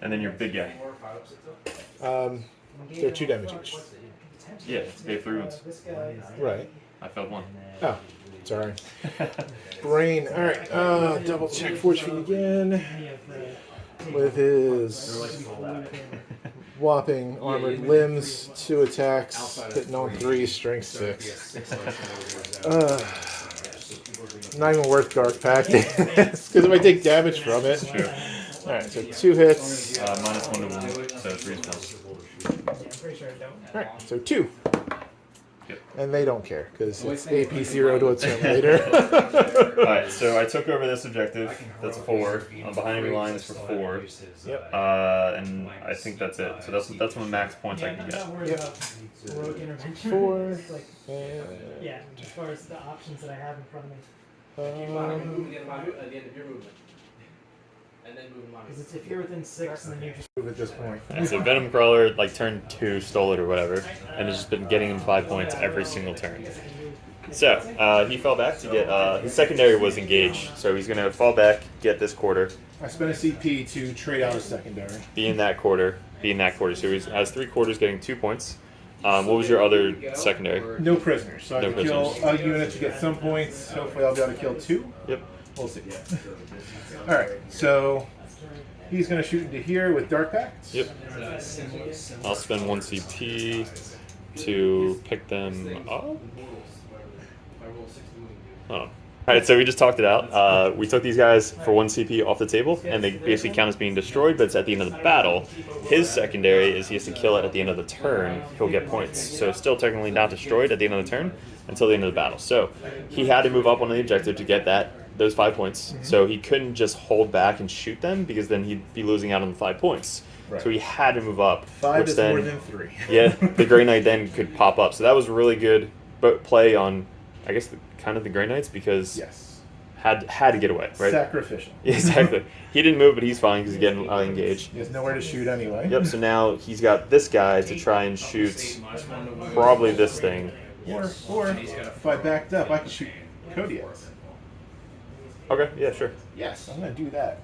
And then your big guy. They're 2 damage each. Yeah, they have 3 wounds. This guy. Right. I failed 1. Oh, sorry. Brain. Alright, double check Force Feed again. With his whopping armored limbs, 2 attacks, hitting on 3, strength 6. Not even worth dark packing. Because if I take damage from it. Sure. Alright, so 2 hits. Minus 1 to wound, so 3 spells. Yeah, I'm pretty sure I don't. Alright, so 2. Yep. And they don't care, because it's AP 0 to a Terminator. Alright, so I took over this objective. That's 4. Behind enemy lines for 4. Yep. And I think that's it. So that's one max points I Yeah, can I'm get. not worried about heroic intervention. 4. It's like, And, yeah, as far as the options that I have in front of me. At the end of your movement. And then move him on. Because if you're within 6 and then you just move at this point. And so Venom Crawler, like turn 2, stole it or whatever, and has just been getting him 5 points every single turn. So he fell back to get his secondary was engaged, so he's gonna fall back, get this quarter, I spent a CP to trade out a secondary. be in that quarter. So he has 3 quarters, getting 2 points. What was your other secondary? No prisoners, so I No can kill prisoners. a unit to get some points. Hopefully I'll be able to kill 2. Yep. We'll see. Alright, so he's going to shoot into here with Dark Pact. Yep. I'll spend 1 CP to pick them up. Oh. Alright, so we just talked it out. We took these guys for 1 CP off the table, and they basically count as being destroyed, but it's at the end of the battle. His secondary is he has to kill it at the end of the turn. He'll get points. So it's still technically not destroyed at the end of the turn until the end of the battle. So he had to move up on the objective to get those 5 points. So he couldn't just hold back and shoot them, because then he'd be losing out on the 5 points. Right. So he had to move up. 5 which is then, more than 3. yeah, the Grey Knight then could pop up. So that was really good play on, I guess, kind of the Grey Knights, because Yes. had to get away, right? Sacrificial. Yeah, exactly. He didn't move, but he's fine because he's getting engaged. He has nowhere to shoot anyway. Yep, so now he's got this guy to try and shoot probably this thing. Or if I backed up, I could shoot Kodiaks. Okay, yeah, sure. Yes, I'm going to do that.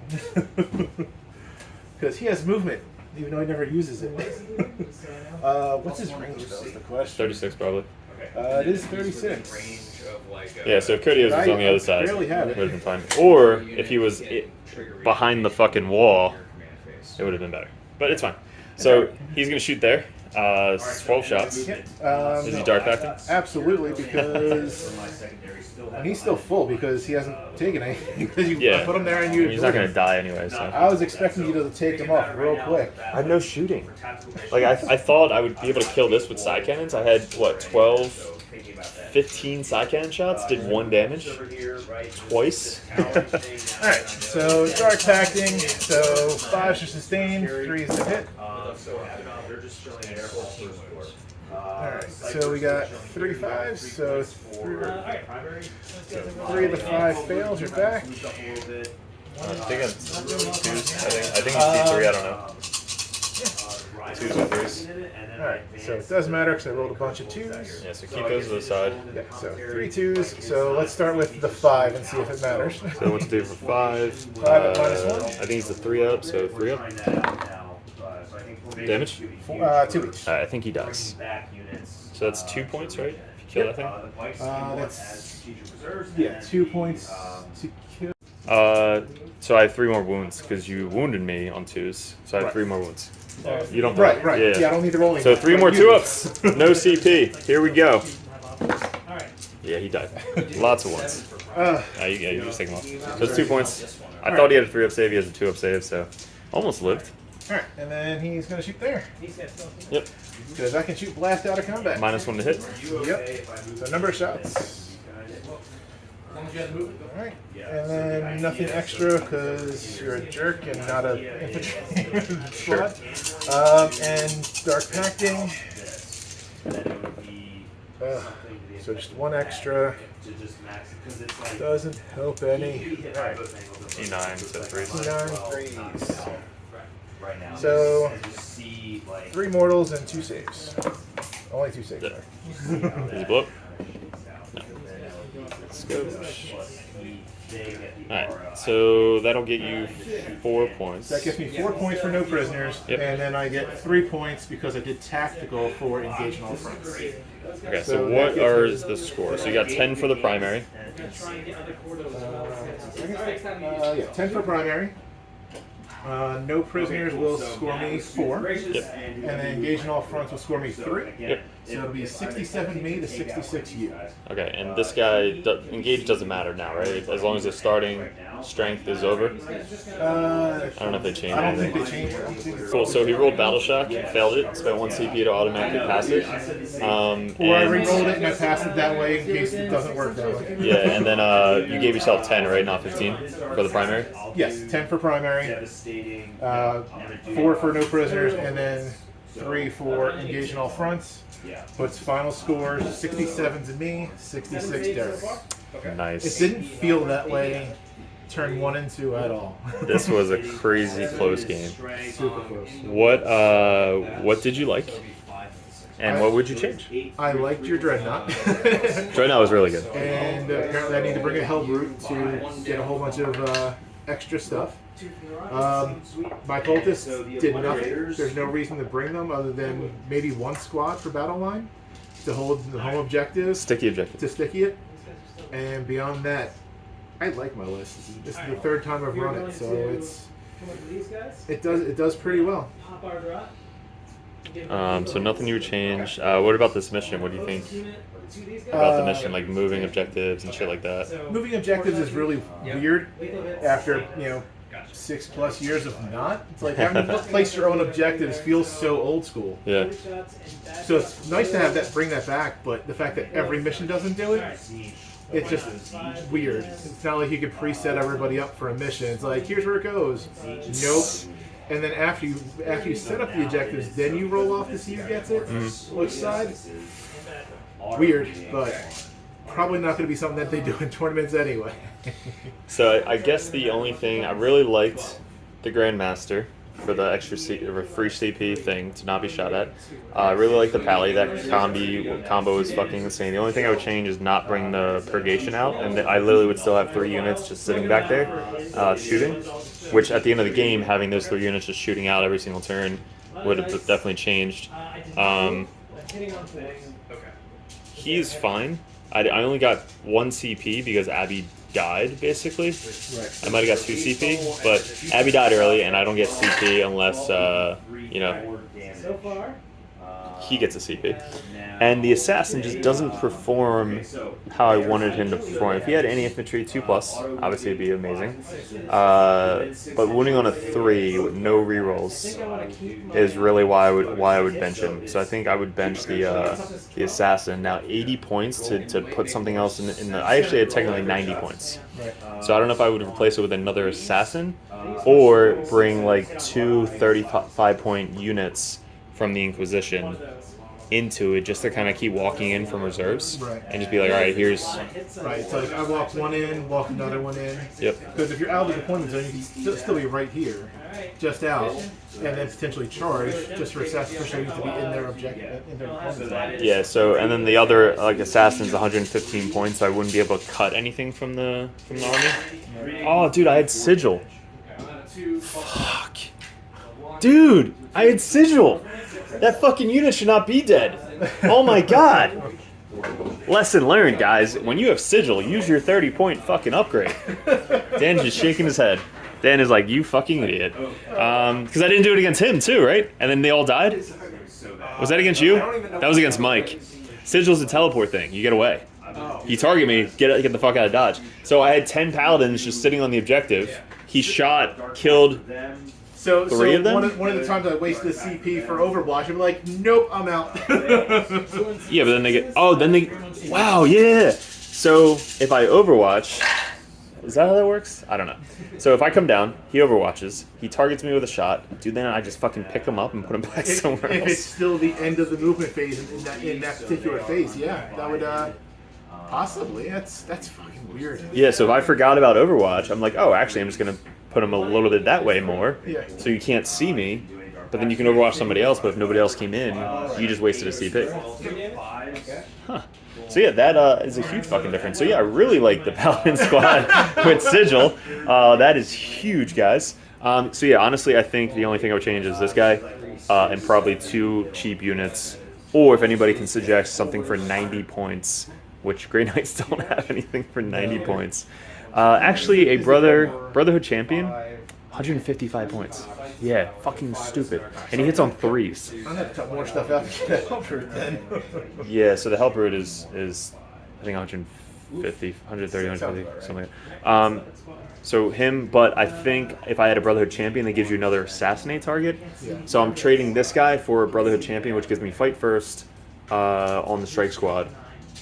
Because he has movement, even though he never uses it. What's his range, though, is the question. 36 probably. It is 36. Yeah, so if Kodiaks was on the other side, barely have it it. would have been fine. Or if he was behind the fucking wall, it would have been better. But it's fine. So he's going to shoot there. 12 shots. Is he dark acting? Absolutely, because and he's still full because he hasn't taken anything. Because you put him there and you. He's not going to die anyway. So I was expecting you to take him off real quick. I have no shooting. Like I thought I would be able to kill this with side cannons. I had what 15 side cannon shots. Did 1 damage twice. Alright, so dark pacting. So 5 to sustain, 3 is to hit. Alright, so we got 3 5s, so 3 of the 5 fails, you're back. I think it's 2s. I think it's D3, I don't know. 2s or 3s. Alright, so it doesn't matter because I rolled a bunch of 2s. Yeah, so keep those to the side. Yeah, so 3 2s, so let's start with the 5 and see if it matters. So what to do for 5? 5 at -1? I think he's a 3 up, so 3 up. Damage? 2 each. Alright, I think he dies. So that's 2 points, right? If you kill that thing? That's, yeah, 2 points to kill. So I have 3 more wounds because you wounded me on 2s. So I have 3 more wounds. You don't. Right. Yeah. Yeah, I don't need to roll anything. So 3 more 2-ups. No CP. Here we go. Yeah, he died. Lots of ones. You just take him off. So it's 2 points. I thought he had a 3-up save. He has a 2-up save, so almost lived. Alright, and then he's going to shoot there. Yep. Because I can shoot blast out of combat. -1 to hit. Yep. So number of shots. Alright. And then nothing extra because you're a jerk and not a infantry slot. And dark pacting. So just 1 extra. Doesn't help any. Alright. E9 to 3. 9 threes. So 3 mortals and 2 saves. Only 2 saves. Yep. Sorry. Does he blow up? No. Let's go. Alright, so that'll get you 4 points. That gets me 4 points for no prisoners, Yep. and then I get 3 points because I did tactical for engaging all fronts. Okay, so what are the scores? So you got 10 for the primary. Yeah, 10 for primary. No prisoners will score me 4. Yep. And then engaging all fronts will score me 3. Yep. So it'll be 67 me to 66 you. Okay, and this guy, engage doesn't matter now, right? As long as the starting strength is over. I don't know if they changed I don't think anything. they changed. Cool, so he rolled Battle Shock, failed it, spent 1 CP to automatically pass it. Or I re-rolled it and I passed it that way in case it doesn't work that way. Yeah, and then you gave yourself 10, right? Not 15 for the primary? Yes, 10 for primary, 4 for no prisoners, and then 3 for engaging all fronts. Puts final scores 67 to me, 66 Daryl. It Nice. didn't feel that way turn 1 and 2 at all. This was a crazy close game. Super close. What did you like? And what would you change? I liked your Dreadnought. Dreadnought was really good. And apparently I need to bring a Hellbrute to get a whole bunch of extra stuff. My cultists did nothing. There's no reason to bring them other than maybe 1 squad for battle line to hold the home objectives. Sticky objective. To sticky it. And beyond that, I like my list. This is the 3rd time I've run it, so it does pretty well. So nothing you would change. What about this mission? What do you think about the mission, like moving objectives and shit like that? Moving objectives is really weird after 6+ years of not. It's like having to place your own objectives feels so old school. Yeah. So it's nice to have that, bring that back, but the fact that every mission doesn't do it, it's just weird. It's not like you could preset everybody up for a mission. It's like, here's where it goes. Nope. And then after you set up the objectives, then you roll off to see who gets it. Which side? Weird, but probably not going to be something that they do in tournaments anyway. So I guess the only thing I really liked the Grandmaster for the extra free CP thing to not be shot at. I really like the Pally. That combo is fucking insane. The only thing I would change is not bring the Purgation out, and I literally would still have 3 units just sitting back there shooting. Which at the end of the game, having those 3 units just shooting out every single turn would have definitely changed. He's fine. I only got 1 CP because Abby died, basically. I might have got 2 CP, but Abby died early, and I don't get CP unless, he gets a CP. And the assassin just doesn't perform how I wanted him to perform. If he had any infantry 2+, obviously it'd be amazing. But wounding on a 3 with no rerolls is really why I would bench him. So I think I would bench the assassin. Now 80 points to put something else in the. I actually had technically 90 points. So I don't know if I would replace it with another assassin or bring like 2 35-point units from the Inquisition into it just to kind of keep walking in from reserves and just be like, all right, here's... Right, so like I walk one in, walk another one in. Yep. Because if you're out of the deployment zone, you can still be right here, just out, and then potentially charge just for assassin to be in their objective, in their deployment zone. Yeah, so, and then the other, like, assassin's 115 points, so I wouldn't be able to cut anything from the army. Oh, dude, I had Sigil. Fuck. Dude, I had Sigil. That fucking unit should not be dead. Oh my god. Lesson learned, guys. When you have Sigil, use your 30-point fucking upgrade. Dan's just shaking his head. Dan is like, you fucking idiot. Because I didn't do it against him too, right? And then they all died? Was that against you? That was against Mike. Sigil's a teleport thing. You get away. You target me, get the fuck out of Dodge. So I had 10 paladins just sitting on the objective. He shot, killed... So of them? One of the times I wasted a CP for Overwatch, I'm like, nope, I'm out. Yeah, but then they get... Oh, then they... Wow, yeah! So, if I Overwatch... Is that how that works? I don't know. So if I come down, he Overwatches, he targets me with a shot, dude, then I just fucking pick him up and put him back somewhere If else. it's still the end of the movement phase in that particular phase, yeah, that would... Possibly. That's fucking weird. Yeah, so if I forgot about Overwatch, I'm like, oh, actually, I'm just going to put him a little bit that way more, Yeah. so you can't see me, but then you can Overwatch somebody else, but if nobody else came in, you just wasted a CP. Huh. So yeah, that is a huge fucking difference. So yeah, I really like the Paladin squad with Sigil. That is huge, guys. So yeah, honestly, I think the only thing I would change is this guy, and probably 2 cheap units, or if anybody can suggest something for 90 points, which Grey Knights don't have anything for 90 points. Actually, a Brotherhood champion, 155 points. Yeah, fucking stupid. And he hits on 3s. I'm gonna have to cut more stuff out to get help route then. Yeah, so the help route is I think 150, 130, 150, something like that. So him, but I think if I had a Brotherhood champion, that gives you another assassinate target. Yeah. So I'm trading this guy for a Brotherhood champion, which gives me fight first on the strike squad.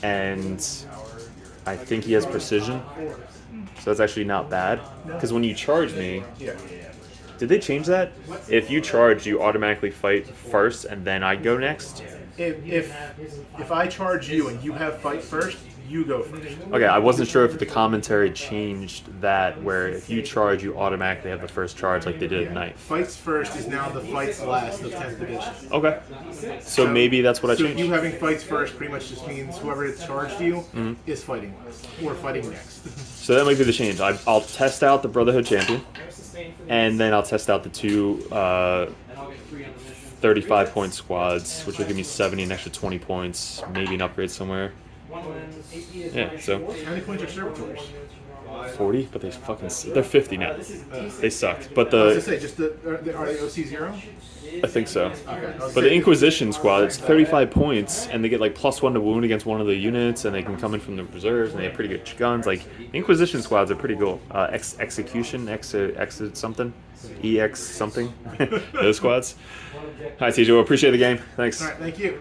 And I think he has precision. So that's actually not bad. Because when you charge me... Yeah. Did they change that? If you charge, you automatically fight first and then I go next? If I charge you and you have fight first, you go first. Okay, I wasn't sure if the commentary changed that, where if you charge, you automatically have the first charge like they did at night. Fights first is now the fights last of 10th edition. Okay. So maybe that's what I So changed. you having fights first pretty much just means whoever has charged you is fighting last, or fighting next. So that might be the change. I'll test out the Brotherhood champion, and then I'll test out the 2 35-point squads, which will give me 70, an extra 20 points, maybe an upgrade somewhere. Yeah, so How many points are servitors? 40, but they're 50 now. They sucked, but I was gonna say, just are they OC 0? I think so. Okay. But the Inquisition squad, it's 35 points, and they get like +1 to wound against one of the units, and they can come in from the reserves, and they have pretty good guns. Like, Inquisition squads are pretty cool. Execution, exit something, EX something, those squads. All right, TJ, well, appreciate the game. Thanks. All right, thank you.